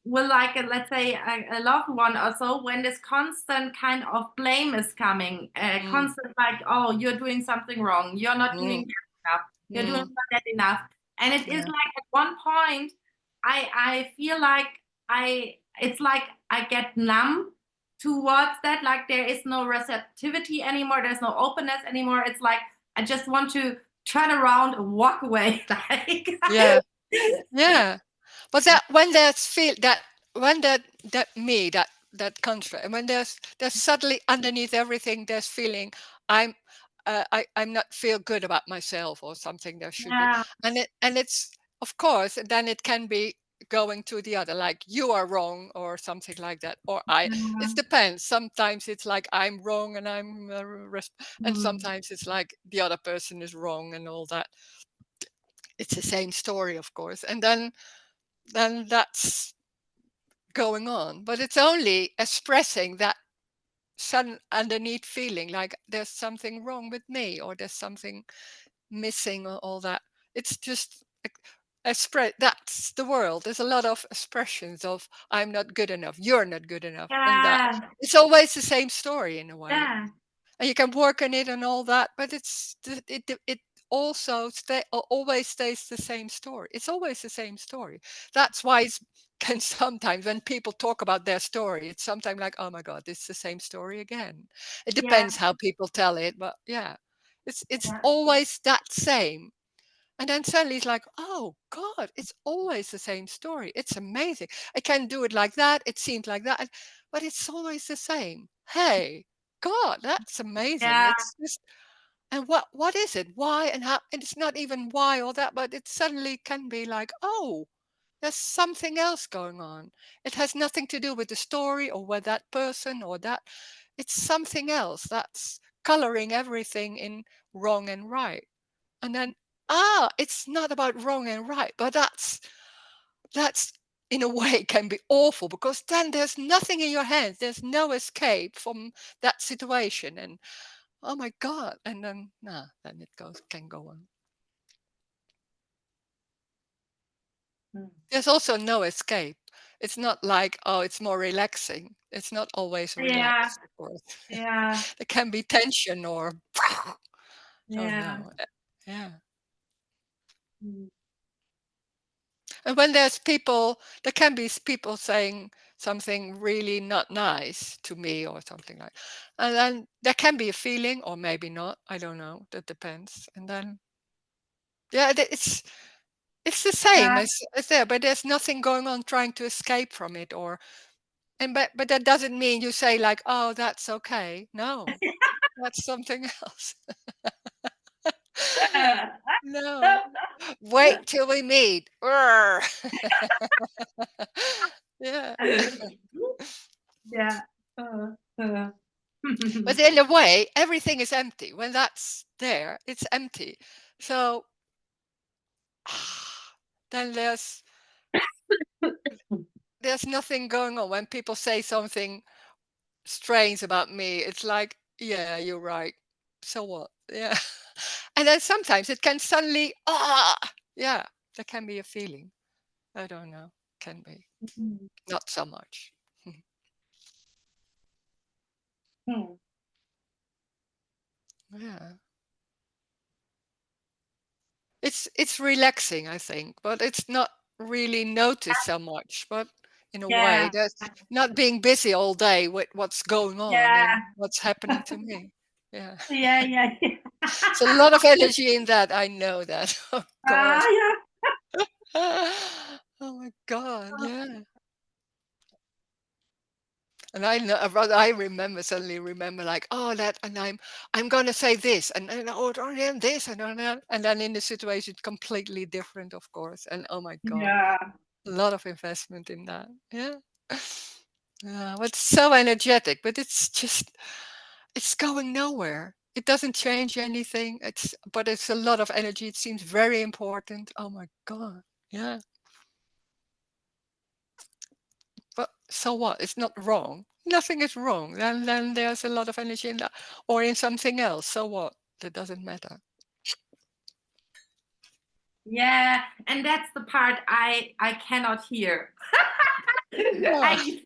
with like let's say a loved one or so when this constant kind of blame is coming, Mm, constant like, oh, you're doing something wrong, you're not doing mm, that enough, you're doing mm, not that enough, and it is yeah. like at one point I feel like it's like I get numb towards that, like there is no receptivity anymore, there's no openness anymore. It's like I just want to turn around and walk away. Like Yeah. Yeah. But that when there's feel that when that me that country, and when there's suddenly underneath everything there's feeling I'm I'm not feel good about myself or something there should be, yeah, and it's of course then it can be going to the other, like you are wrong or something like that, or I, it yeah, depends. Sometimes it's like I'm wrong and I'm and mm, sometimes it's like the other person is wrong and all that. It's the same story, of course, and then that's going on, but it's only expressing that sudden underneath feeling like there's something wrong with me or there's something missing or all that. It's just express. That's the world. There's a lot of expressions of I'm not good enough, you're not good enough, and that yeah, it's always the same story in a way, yeah, and you can work on it and all that, but it also always stays the same story. It's always the same story. That's why it's can sometimes when people talk about their story, it's sometimes like, oh my God, it's the same story again. It yeah, depends how people tell it, but yeah, it's yeah, always that same. And then suddenly it's like, oh God, it's always the same story. It's amazing. I can do it like that. It seems like that, but it's always the same. Hey, God, that's amazing. yeah, It's just, and what is it? Why and how? And it's not even why or that, but it suddenly can be like, oh, there's something else going on. It has nothing to do with the story or with that person or that. It's something else that's coloring everything in wrong and right. And then, it's not about wrong and right, but that's in a way can be awful because then there's nothing in your hands. There's no escape from that situation. And oh my God. And then then it can go on. mm, There's also no escape. It's not like, oh, it's more relaxing. It's not always yeah, relaxed, of course. yeah, There can be tension or oh yeah, no. Yeah. mm, And when there's people, there can be people saying something really not nice to me or something like, and then there can be a feeling, or maybe not. I don't know. That depends. And then, yeah, it's the same yeah, as there, but there's nothing going on trying to escape from it, or and but that doesn't mean you say like, oh, that's okay. No, that's something else. No, wait till we meet. Urgh. Yeah. yeah. Uh, uh. But in a way, everything is empty. When that's there, it's empty. So then there's nothing going on. When people say something strange about me, it's like, yeah, you're right. So what? Yeah. And then sometimes it can suddenly, yeah, there can be a feeling. I don't know. Can be. Not so much. Yeah. It's relaxing, I think, but it's not really noticed so much. But in a way, Yeah, that's not being busy all day with what's going on and yeah, what's happening to me. Yeah. yeah, yeah, yeah. It's a lot of energy in that. I know that. Oh God. Yeah. Oh my God. Yeah. And I know, I remember suddenly remember like, oh, that, and I'm gonna say this, and oh, and this, and then in the situation completely different, of course. And oh my God, Yeah. a lot of investment in that. Yeah. Yeah, but it's so energetic, but it's going nowhere. It doesn't change anything. But it's a lot of energy. It seems very important. Oh my God. Yeah. But so what? It's not wrong. Nothing is wrong. Then there's a lot of energy in that or in something else. So what? That doesn't matter. Yeah, and that's the part I cannot hear. Yeah. I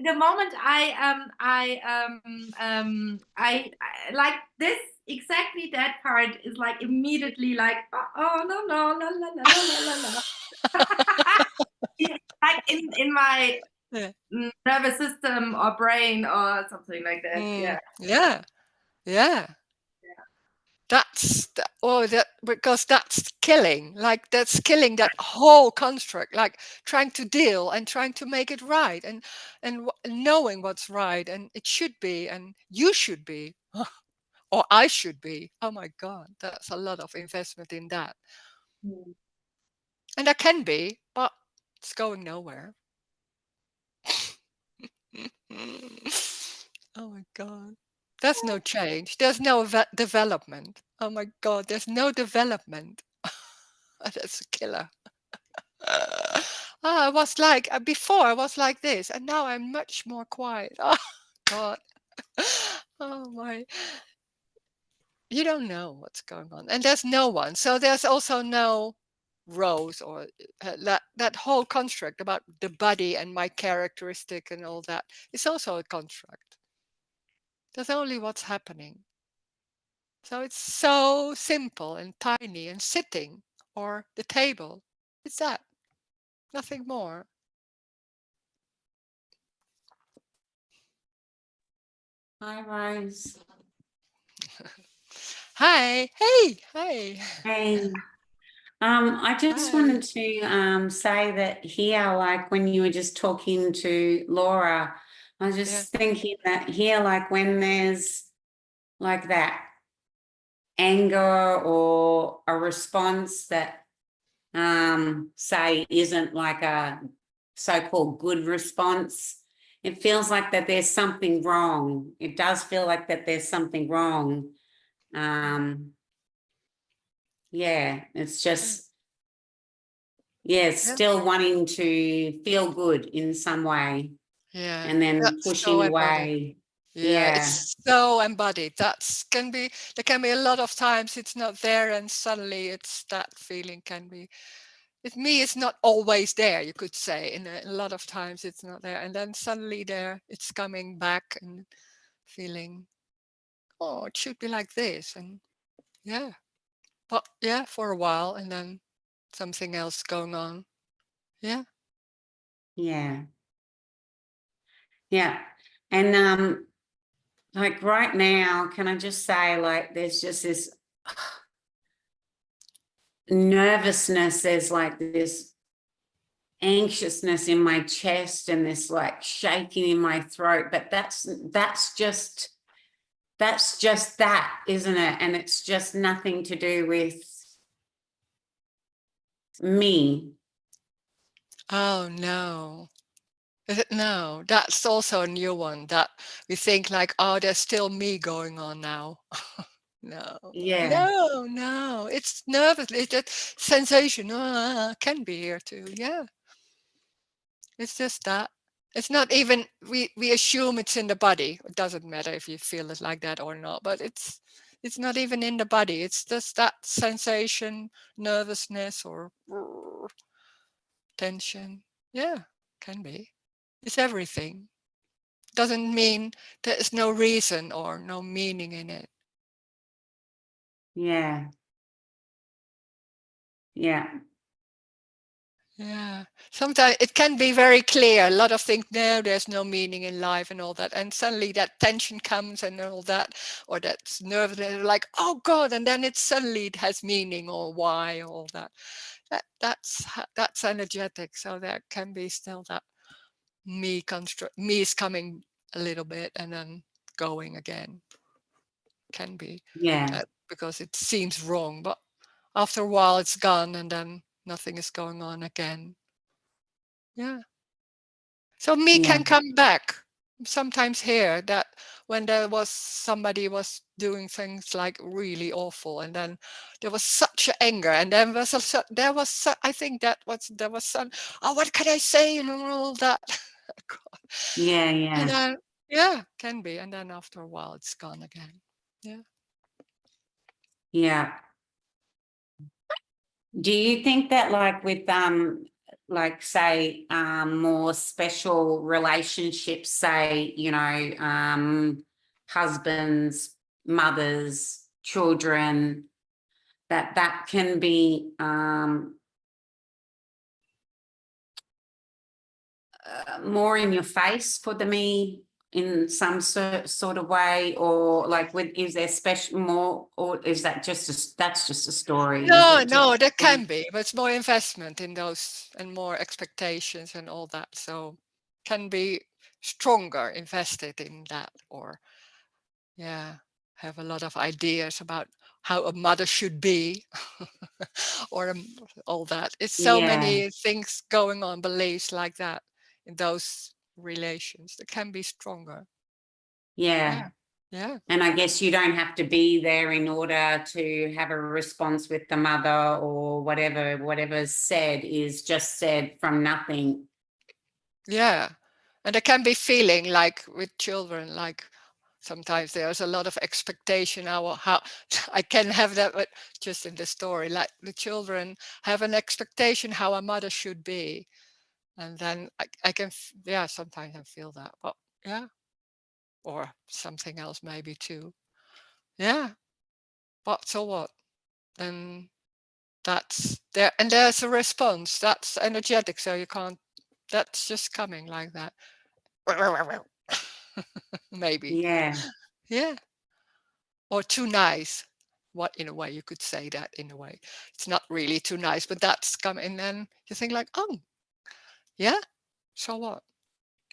the moment I like this, exactly that part is like immediately like, oh no no la la la la la la like in my Yeah. nervous system or brain or something like that. Yeah. Yeah. Yeah. That because that's killing. Like that's killing that whole construct. Like trying to deal and trying to make it right, and knowing what's right and it should be and you should be. Or I should be. Oh my God, that's a lot of investment in that. And there can be, but it's going nowhere. Oh my God. There's no change. There's no development. Oh my God, there's no development. That's a killer. I was like, before I was like this, and now I'm much more quiet. Oh God. Oh my. You don't know what's going on. And there's no one. So there's also no Roes or that whole construct about the body and my characteristic and all that. It's also a construct. There's only what's happening. So it's so simple and tiny and sitting or the table. It's that. Nothing more. Hi, Rose. Hi. Hey. Hey. Hey. I just Hi. wanted to say that here, like when you were just talking to Laura, I was Yeah. just thinking that here, like when there's like that anger or a response that say isn't like a so-called good response, it feels like that there's something wrong. It does feel like that there's something wrong. Yeah, it's just Yeah. still wanting to feel good in some way Yeah. and then That's so pushing embodied. away. Yeah, Yeah, it's so embodied. There can be a lot of times it's not there and suddenly it's that feeling can be. With me, it's not always there, you could say. And a lot of times it's not there. And then suddenly there, it's coming back and feeling, oh, it should be like this. And yeah, but yeah, for a while and then something else going on. Yeah. yeah, yeah. And like right now, can I just say, like, there's just this nervousness, there's like this anxiousness in my chest and this like shaking in my throat, but that's just that, isn't it? And it's just nothing to do with me. Oh, no. No, that's also a new one that we think like, oh, there's still me going on now. No, Yeah, no, it's nervous. It's that sensation. Can be here too. Yeah, it's just that. It's not even, we assume it's in the body. It doesn't matter if you feel it like that or not, but it's not even in the body. It's just that sensation, nervousness or tension. Yeah, can be. It's everything. Doesn't mean there is no reason or no meaning in it. yeah, yeah, Yeah. Sometimes it can be very clear. A lot of things, no, there's no meaning in life and all that. And suddenly that tension comes and all that, or that's nervousness, like, oh God, and then it suddenly it has meaning or why, all that. That's energetic. So there can be still that me is coming a little bit and then going again. Can be yeah, because it seems wrong, but after a while it's gone and then nothing is going on again. Yeah. So me yeah, can come back sometimes here that when there was somebody was doing things like really awful and then there was such anger and then there was I think that was there was some, oh, what can I say and all that. yeah, And yeah, then yeah, can be, and then after a while it's gone again. Yeah. yeah. Do you think that like with like say more special relationships, say, husbands, mothers, children, that can be more in your face for the me in some sort of way, or like with, is there special more, or is that just that's just a story, is No, it just no, there can be, but it's more investment in those and more expectations and all that. So can be stronger invested in that, or yeah, have a lot of ideas about how a mother should be, or all that. It's so yeah, many things going on, beliefs like that in those relations that can be stronger. yeah. Yeah, yeah. And I guess you don't have to be there in order to have a response with the mother, or whatever's said is just said from nothing. Yeah. And there can be feeling like with children, like sometimes there's a lot of expectation how I can have that, but just in the story, like the children have an expectation how a mother should be. And then I can, yeah, sometimes I feel that, but yeah, or something else maybe too. Yeah. But so what? Then that's there, and there's a response that's energetic, so you can't, that's just coming like that. Maybe. Yeah, Yeah. Or too nice. What, in a way you could say that, in a way it's not really too nice, but that's coming, and then you think like, oh yeah, so what,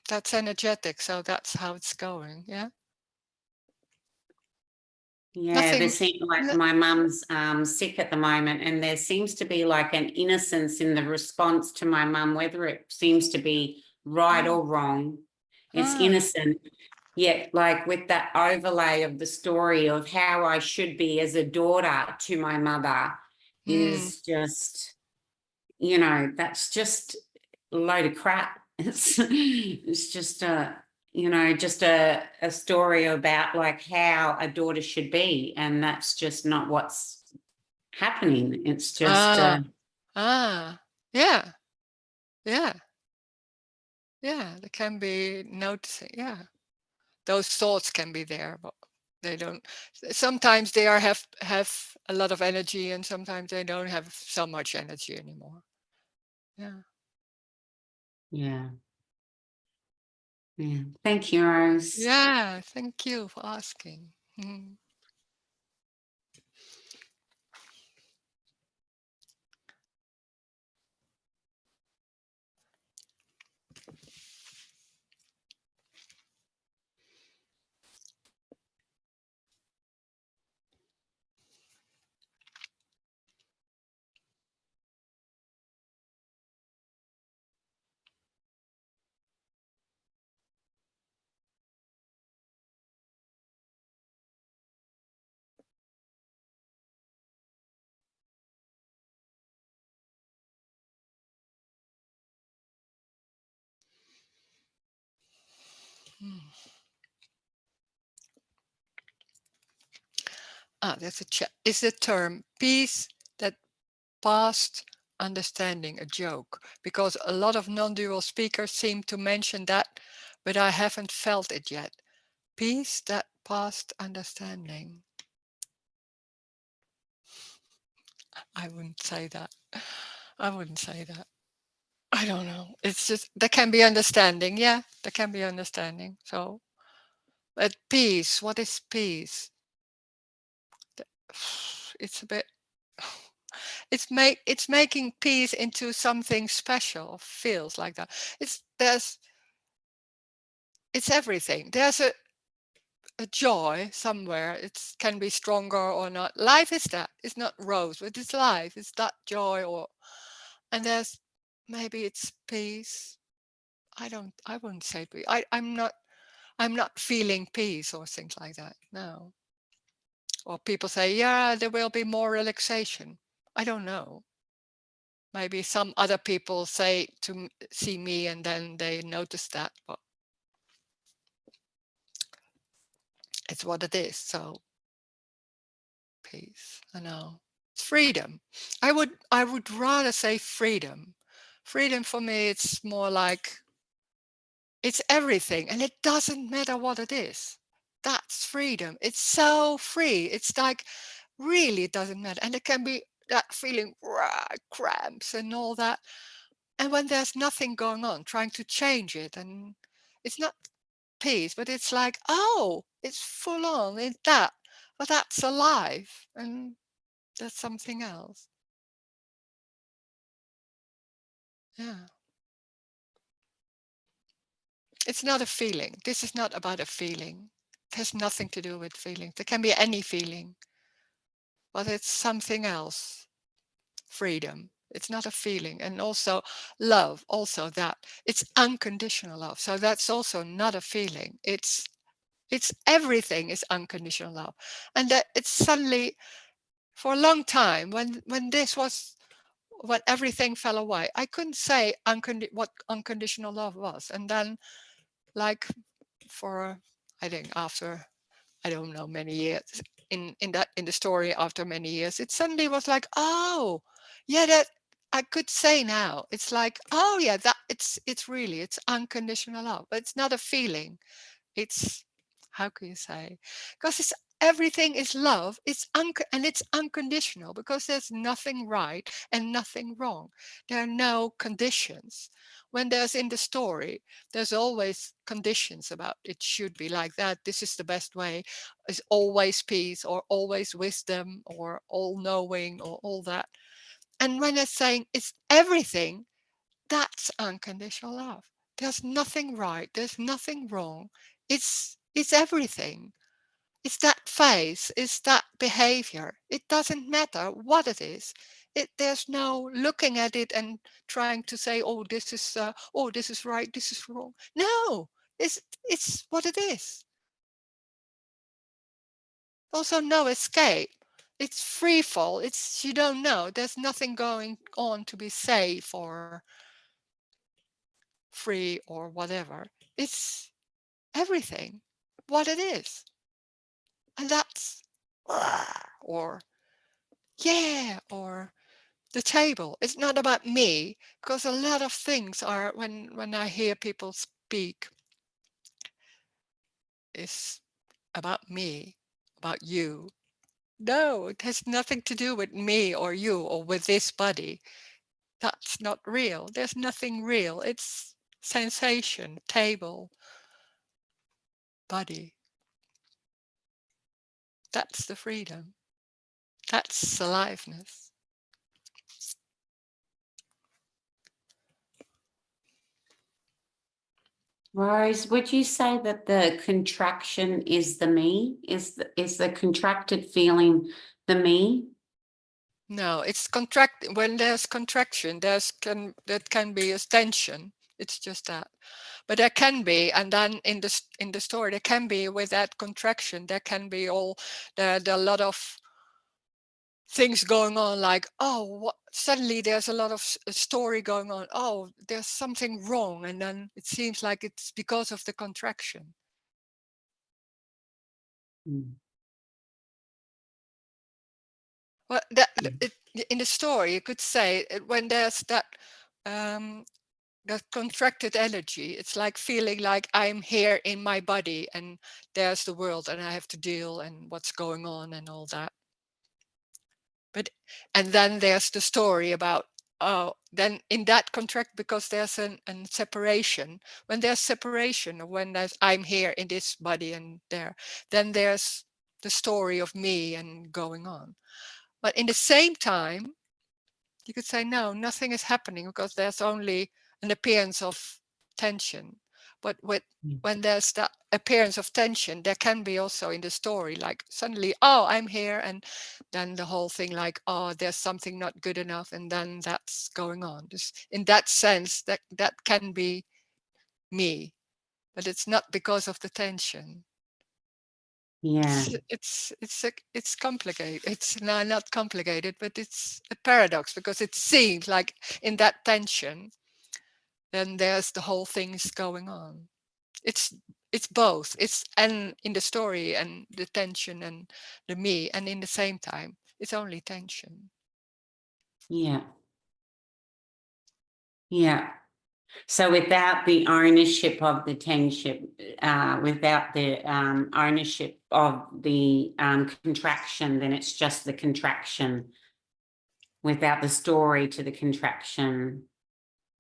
that's energetic, so that's how it's going. Yeah. yeah. There Nothing. seems like No, my mum's sick at the moment, and there seems to be like an innocence in the response to my mum, whether it seems to be right oh, or wrong. It's ah, innocent. Yet, like with that overlay of the story of how I should be as a daughter to my mother mm, is just, that's just a load of crap. It's just just a story about like how a daughter should be, and that's just not what's happening. It's just ah, ah, yeah, yeah, yeah, there can be noticing, yeah, those thoughts can be there, but they don't, sometimes they are have a lot of energy and sometimes they don't have so much energy anymore. Yeah. yeah. Yeah. Thank you, Rose. Yeah, thank you for asking. Mm. That's a chat. Is the term peace that past understanding a joke? Because a lot of non-dual speakers seem to mention that, but I haven't felt it yet. Peace that past understanding. I wouldn't say that. I wouldn't say that. I don't know. It's just, there can be understanding. Yeah, there can be understanding. So, but peace, what is peace? It's a bit, it's making peace into something special, feels like that. It's everything. There's a joy somewhere. It can be stronger or not. Life is that. It's not rose, but it's life. It's that joy, or and there's maybe it's peace. I wouldn't say peace. I'm not feeling peace or things like that. No. Or people say, yeah, there will be more relaxation. I don't know. Maybe some other people say to see me and then they notice that, but it's what it is. So peace. I know. It's freedom. I would rather say freedom. Freedom for me, it's more like it's everything, and it doesn't matter what it is. That's freedom. It's so free. It's like really it doesn't matter. And it can be that feeling cramps and all that. And when there's nothing going on, trying to change it, and it's not peace, but it's like, oh, it's full on in that. But that's alive. And that's something else. Yeah. It's not a feeling. This is not about a feeling. It has nothing to do with feelings. There can be any feeling, but it's something else. Freedom. It's not a feeling. And also love, also that. It's unconditional love. So that's also not a feeling. It's everything is unconditional love. And that it's suddenly, for a long time, when this was, when everything fell away, I couldn't say what unconditional love was. And then, like, for, I think after, I don't know, many years, in the story, after many years, it suddenly was like, oh, yeah, that I could say now. It's like, oh yeah, that it's really, it's unconditional love, but it's not a feeling. It's, how can you say, because it's everything is love. And it's unconditional, because there's nothing right and nothing wrong. There are no conditions. When there's in the story, there's always conditions about it should be like that, this is the best way, is always peace, or always wisdom, or all knowing, or all that. And when they're saying it's everything, that's unconditional love. There's nothing right. There's nothing wrong. It's everything. It's that face. It's that behavior. It doesn't matter what it is. There's no looking at it and trying to say, oh, this is right, this is wrong. No, it's what it is. Also, no escape. It's free fall. It's, you don't know. There's nothing going on to be safe or free or whatever. It's everything, what it is. And that's, or yeah, or the table. It's not about me, because a lot of things are, when I hear people speak, is about me, about you. No, it has nothing to do with me or you or with this body. That's not real. There's nothing real. It's sensation, table, body. That's the freedom. That's aliveness. Rose, would you say that the contraction is the me? Is the contracted feeling the me? No, it's when there's contraction, that can be a tension. It's just that. But there can be, and then in the story, there can be, with that contraction, there can be there are a lot of things going on, like, oh, suddenly there's a lot of story going on. Oh, there's something wrong, and then it seems like it's because of the contraction. Well, in the story, you could say when there's that contracted energy, it's like feeling like I'm here in my body and there's the world and I have to deal and what's going on and all that. And then there's the story about, then in that contract, because there's a separation, when there's separation, or when there's I'm here in this body and there, then there's the story of me and going on. But in the same time, you could say, no, nothing is happening because there's only an appearance of tension. But when there's that appearance of tension, there can be also in the story, like suddenly, oh, I'm here. And then the whole thing like, oh, there's something not good enough. And then that's going on. Just in that sense, that can be me, but it's not because of the tension. Yeah. It's complicated. It's not complicated, but it's a paradox because it seems like in that tension, then there's the whole thing's going on. It's both. It's and in the story and the tension and the me, and in the same time, it's only tension. Yeah. Yeah. So without the ownership of the tension, without the ownership of the contraction, then it's just the contraction without the story to the contraction.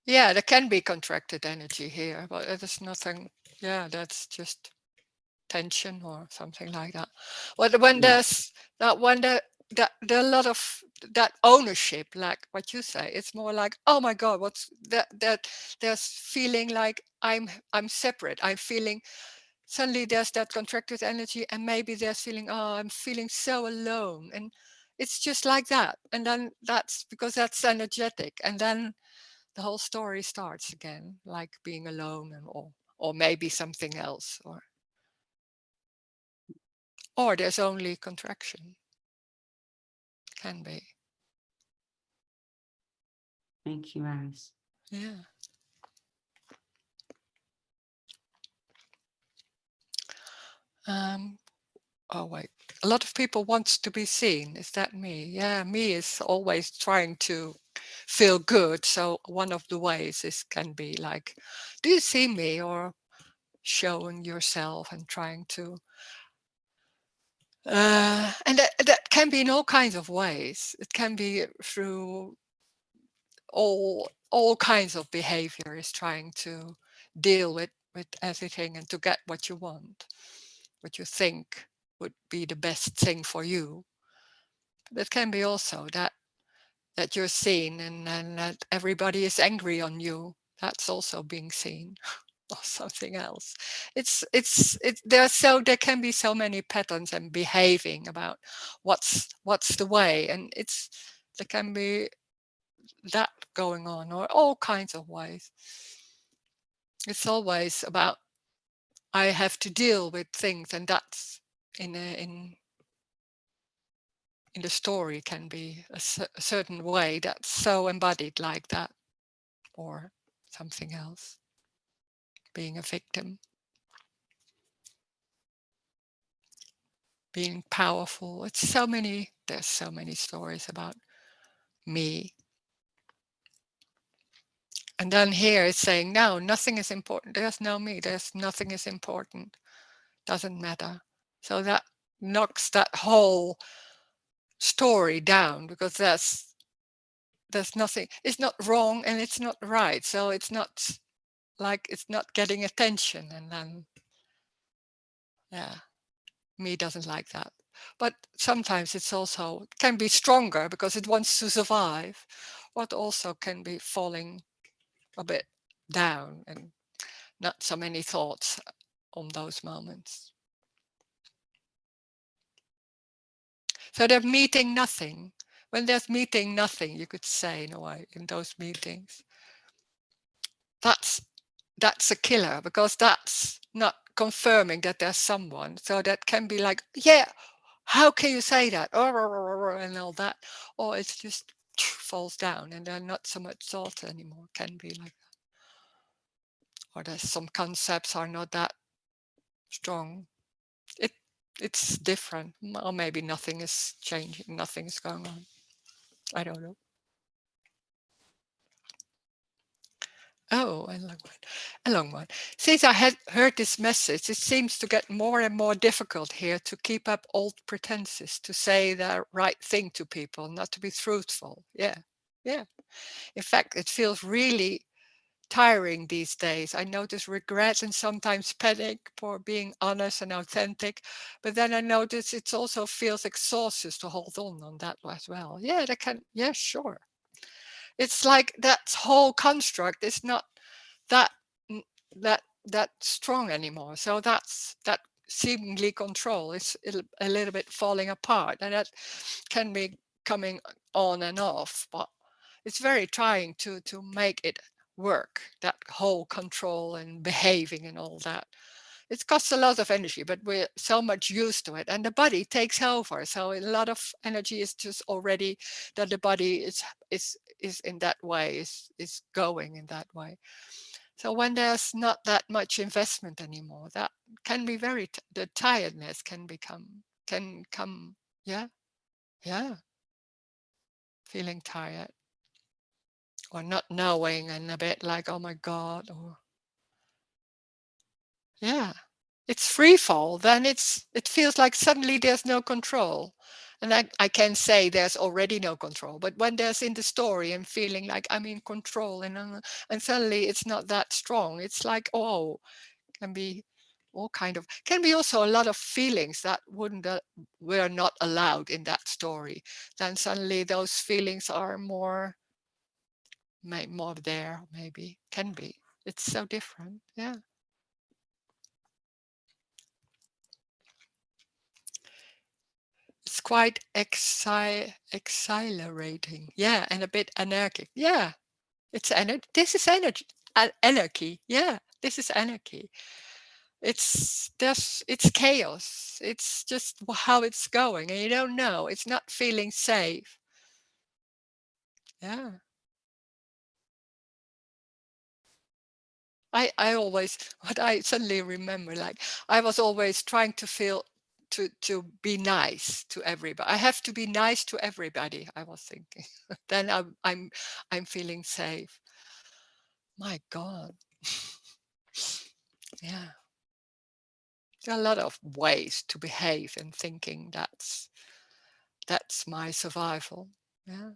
Yeah, there can be contracted energy here, but there's nothing. Yeah, that's just tension or something like that. But when there's that, when there a lot of that ownership, like what you say, it's more like, oh my God, what's that there's feeling like I'm separate. I'm feeling suddenly there's that contracted energy, and maybe there's feeling, oh, I'm feeling so alone, and it's just like that. And then that's because that's energetic, and then the whole story starts again, like being alone, and or maybe something else, or there's only contraction. Can be. Thank you, Rose. Yeah. Oh wait, a lot of people want to be seen. Is that me? Yeah, me is always trying to feel good. So one of the ways is can be like, do you see me? Or showing yourself and trying to and that can be in all kinds of ways. It can be through all kinds of behavior, is trying to deal with everything and to get what you want, what you think would be the best thing for you. But it can be also that you're seen, and that everybody is angry on you. That's also being seen. Or something else. There can be so many patterns and behaving about what's the way, and there can be that going on, or all kinds of ways. It's always about I have to deal with things, and that's in the story can be a certain way that's so embodied like that, or something else, being a victim, being powerful. There's so many stories about me. And then here it's saying, no, nothing is important. There's no me. There's nothing is important. Doesn't matter. So that knocks that whole story down, because there's nothing. It's not wrong and it's not right. So it's not like it's not getting attention. And then, yeah, me doesn't like that. But sometimes it's also can be stronger because it wants to survive, but also can be falling a bit down and not so many thoughts on those moments. So they're meeting nothing. When there's meeting nothing, you could say in a way, in those meetings, that's a killer, because that's not confirming that there's someone. So that can be like, yeah, how can you say that? And all that. Or it's just falls down, and there's not so much thought anymore. Can be like that. Or there's some concepts are not that strong. It's different. Or maybe nothing is changing, nothing is going on. I don't know. Oh, a long one. Since I had heard this message, it seems to get more and more difficult here to keep up old pretenses, to say the right thing to people, not to be truthful. Yeah, yeah. In fact, it feels really tiring these days. I notice regret and sometimes panic for being honest and authentic, but then I notice it also feels exhausting to hold on that as well. Yeah, that can, yeah, sure. It's like that whole construct is not that that strong anymore. So that seemingly control is a little bit falling apart, and that can be coming on and off. But it's very trying to make it work. That whole control and behaving and all that. It costs a lot of energy, but we're so much used to it, and the body takes over. So a lot of energy is just already that the body is in that way, is going in that way. So when there's not that much investment anymore, that can be the tiredness can come, yeah, yeah, feeling tired or not knowing and a bit like, oh my God, or yeah. It's free fall, then it feels like suddenly there's no control. And I can say there's already no control, but when there's in the story and feeling like I'm in control and suddenly it's not that strong, it's like, oh, can be all kind of, can be also a lot of feelings that wouldn't were not allowed in that story. Then suddenly those feelings are more there, maybe, can be. It's so different, yeah. It's quite exhilarating, yeah, and a bit anarchic, yeah. It's this is energy, anarchy, yeah. This is anarchy. It's chaos. It's just how it's going, and you don't know. It's not feeling safe. Yeah. I always, what I suddenly remember, like I was always trying to feel to be nice to everybody. I have to be nice to everybody, I was thinking. Then I'm feeling safe. My God. Yeah. There are a lot of ways to behave and thinking that's my survival. Yeah.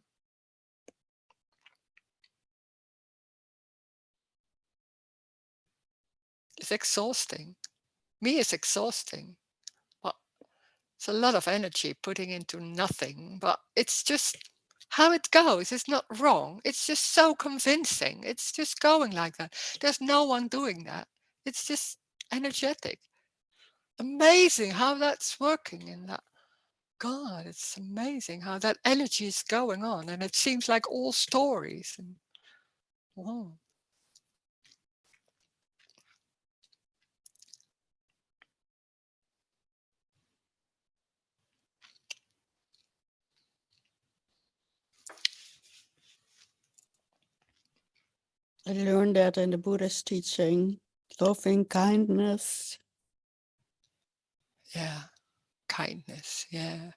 It's exhausting. Me is exhausting. But it's a lot of energy putting into nothing, but it's just how it goes. It's not wrong. It's just so convincing. It's just going like that. There's no one doing that. It's just energetic. Amazing how that's working in that. God, it's amazing how that energy is going on. And it seems like all stories. And wow. I learned that in the Buddhist teaching, loving kindness. Yeah. Kindness. Yeah.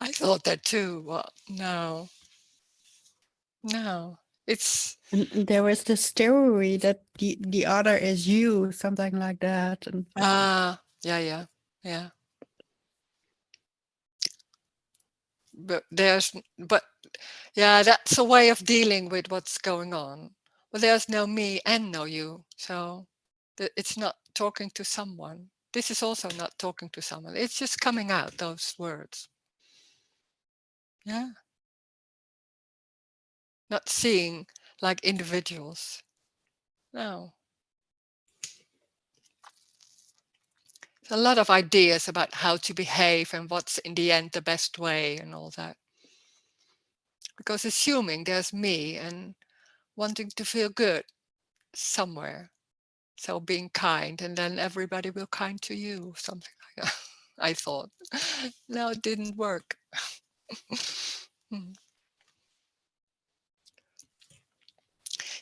I thought that too. Well, no. No. It's And there was this theory that the other is you, something like that. And yeah. But yeah, that's a way of dealing with what's going on. Well, there's no me and no you. So it's not talking to someone. This is also not talking to someone. It's just coming out, those words. Yeah. Not seeing like individuals. No. A lot of ideas about how to behave and what's in the end the best way and all that. Because assuming there's me and wanting to feel good somewhere. So being kind, and then everybody will kind to you, something like that. I thought. No, it didn't work.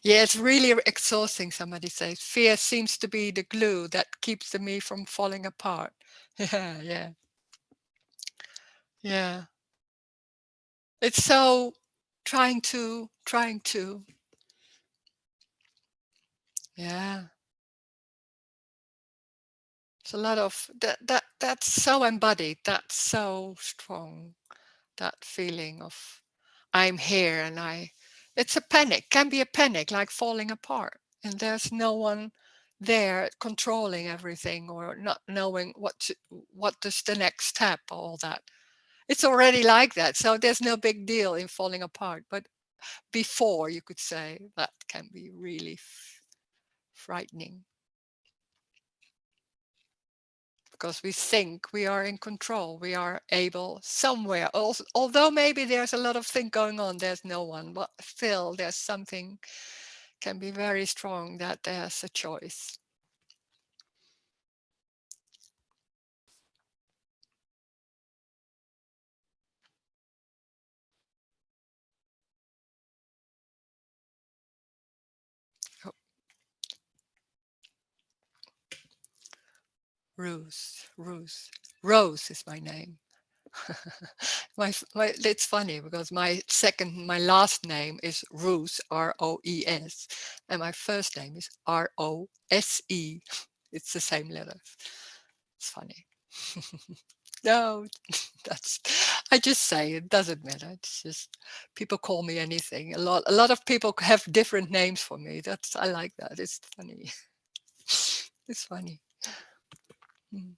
Yeah, it's really exhausting, somebody says. Fear seems to be the glue that keeps me from falling apart. Yeah, yeah. Yeah. It's so trying to. Yeah. It's a lot of that's so embodied, that's so strong, that feeling of I'm here and it's a panic, can be a panic, like falling apart. And there's no one there controlling everything or not knowing what is the next step, all that. It's already like that. So there's no big deal in falling apart. But before, you could say, that can be really frightening. Because we think we are in control, we are able somewhere. Also, although maybe there's a lot of things going on, there's no one, but still there's something can be very strong that there's a choice. Oh, Rose is my name. It's funny because my last name is Roes, R-O-E-S, and my first name is R-O-S-E. It's the same letters. It's funny. No, that's I just say it doesn't matter. It's just people call me anything. A lot of people have different names for me. I like that. It's funny. It's funny. Mm.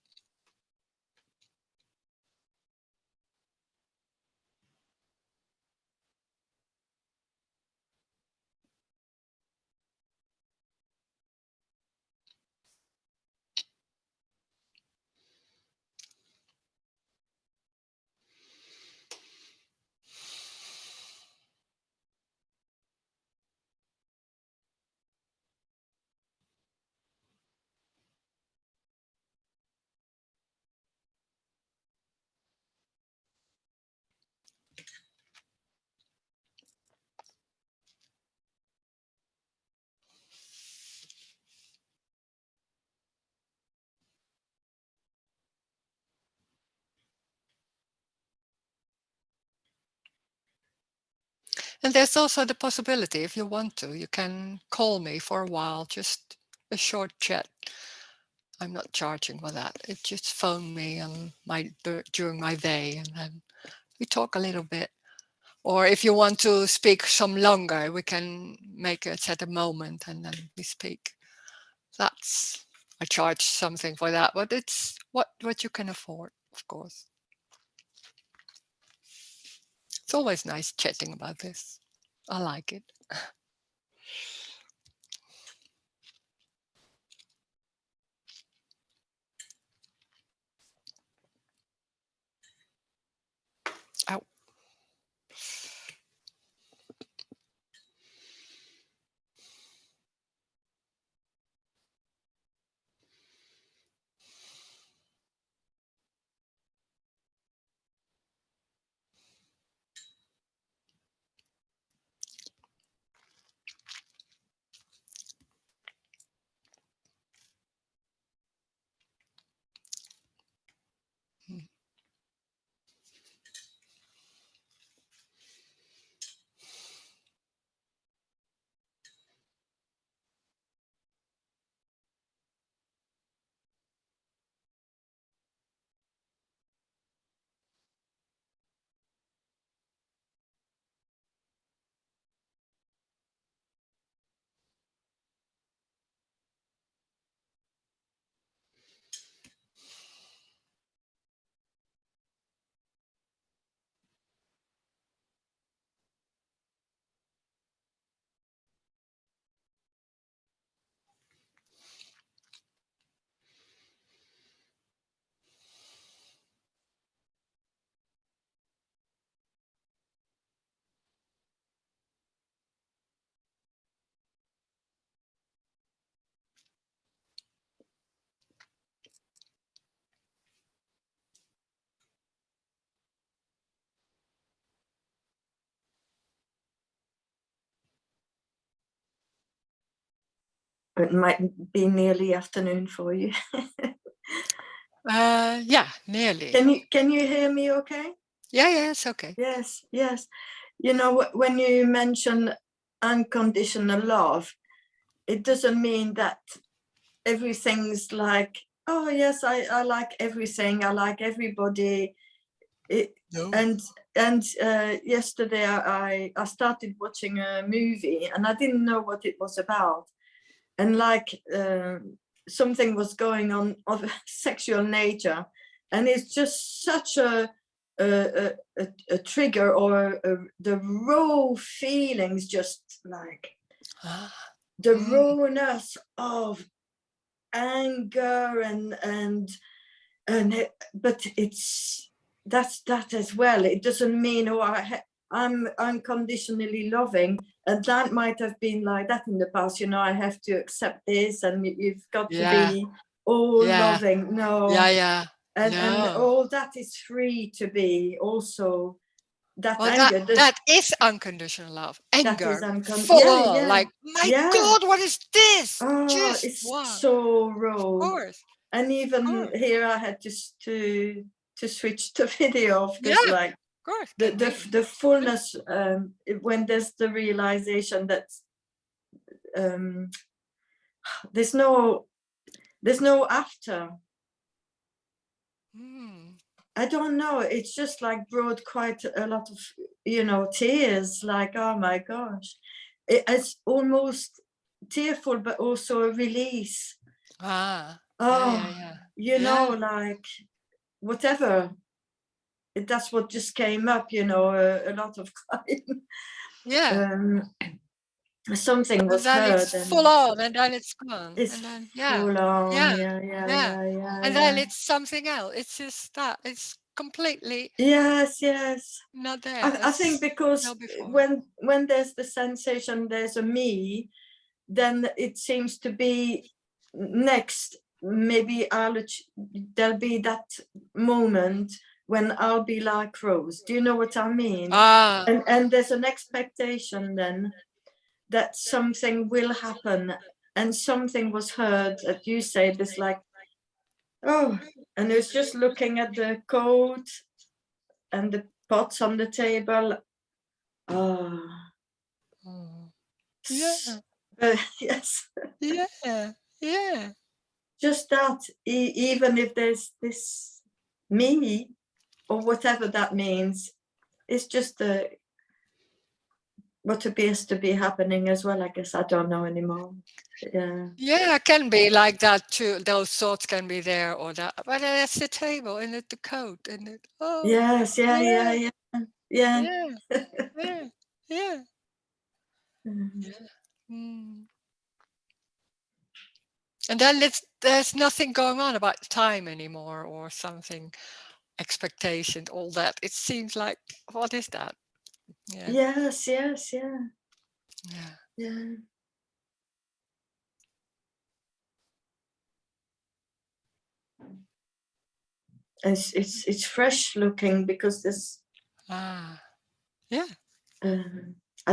And there's also the possibility, if you want to, you can call me for a while, just a short chat. I'm not charging for that. It just phone me on during my day, and then we talk a little bit. Or if you want to speak some longer, we can make it at a moment and then we speak. I charge something for that, but it's what you can afford, of course. It's always nice chatting about this. I like it. Ow. It might be nearly afternoon for you. Yeah, nearly. Can you hear me okay? Yeah, it's okay. Yes. You know, when you mention unconditional love, it doesn't mean that everything's like, oh yes, I like everything, I like everybody. No. And yesterday I started watching a movie and I didn't know what it was about, and like something was going on of a sexual nature, and it's just such a trigger, or the raw feelings, just like the rawness of anger but it's that as well. It doesn't mean, oh, I'm unconditionally loving, and that might have been like that in the past, you know, I have to accept this and you've got to be all loving. No. And all that is free to be also that anger. That is unconditional love. Anger. Yeah. Like, my God, what is this? Oh, it's so raw. Of course. And even here I had to switch the video off, because like of course, the fullness, when there's the realization that there's no after. I don't know, it's just like brought quite a lot of, you know, tears, like, oh my gosh, it's almost tearful, but also a release. You know, like whatever, that's what just came up, you know, a lot of crying. Something was and then heard, it's full on, and then it's gone. It's and then, full on, and then it's something else. It's just that it's completely yes not there. I think because when there's the sensation there's a me, then it seems to be next, maybe there'll be that moment when I'll be like Roes. Do you know what I mean? And there's an expectation then that something will happen, and something was heard that you say this, like, oh, and it's just looking at the coat and the pots on the table. Yes. Just that, even if there's this me or whatever that means, it's just what appears to be happening as well. I guess I don't know anymore. It can be like that too. Those thoughts can be there, or that, but that's the table and the coat and it. Yes, yeah. And then there's nothing going on about time anymore, or something, expectation, all that. It seems like, what is that? Yes. It's fresh looking, because this I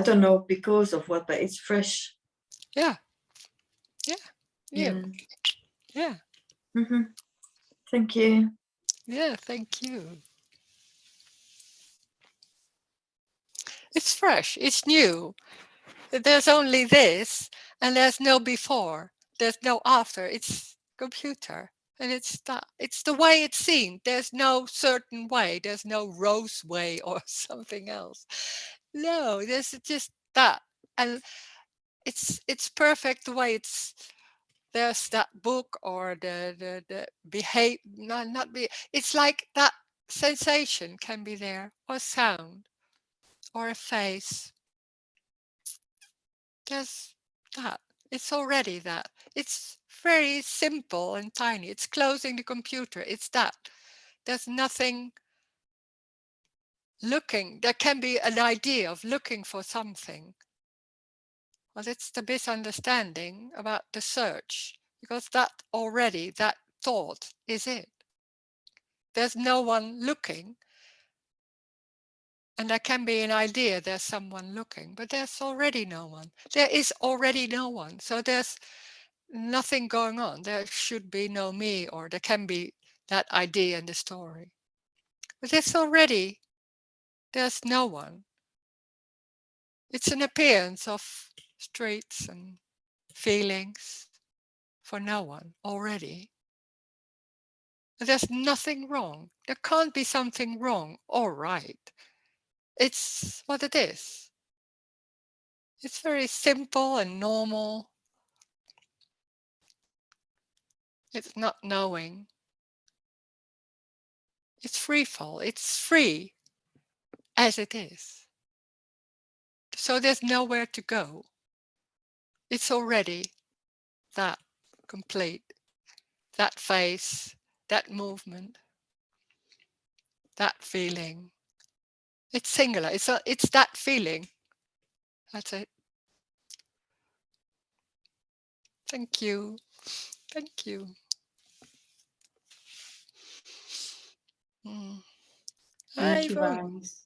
don't know because of what, but it's fresh. Thank you. Thank you. It's fresh, it's new. There's only this, and there's no before, there's no after. It's computer, and it's the way it's seen. There's no certain way, there's no Roes way or something else. No, there's just that, and it's perfect the way it's. There's that book, or the behave, not be. It's like that sensation can be there, or sound, or a face. There's that. It's already that. It's very simple and tiny. It's closing the computer. It's that. There's nothing looking. There can be an idea of looking for something. Well, it's the misunderstanding about the search, because that thought is it. There's no one looking. And there can be an idea there's someone looking, but there's already no one. There is already no one. So there's nothing going on. There should be no me, or there can be that idea in the story. But it's already, there's no one. It's an appearance of streets and feelings for no one already. There's nothing wrong. There can't be something wrong or right. It's what it is. It's very simple and normal. It's not knowing. It's free fall. It's free as it is. So there's nowhere to go. It's already that complete, that face, that movement, that feeling. It's singular. It's that feeling. That's it. Thank you. Thank you. Thank you, Ivan. Rose.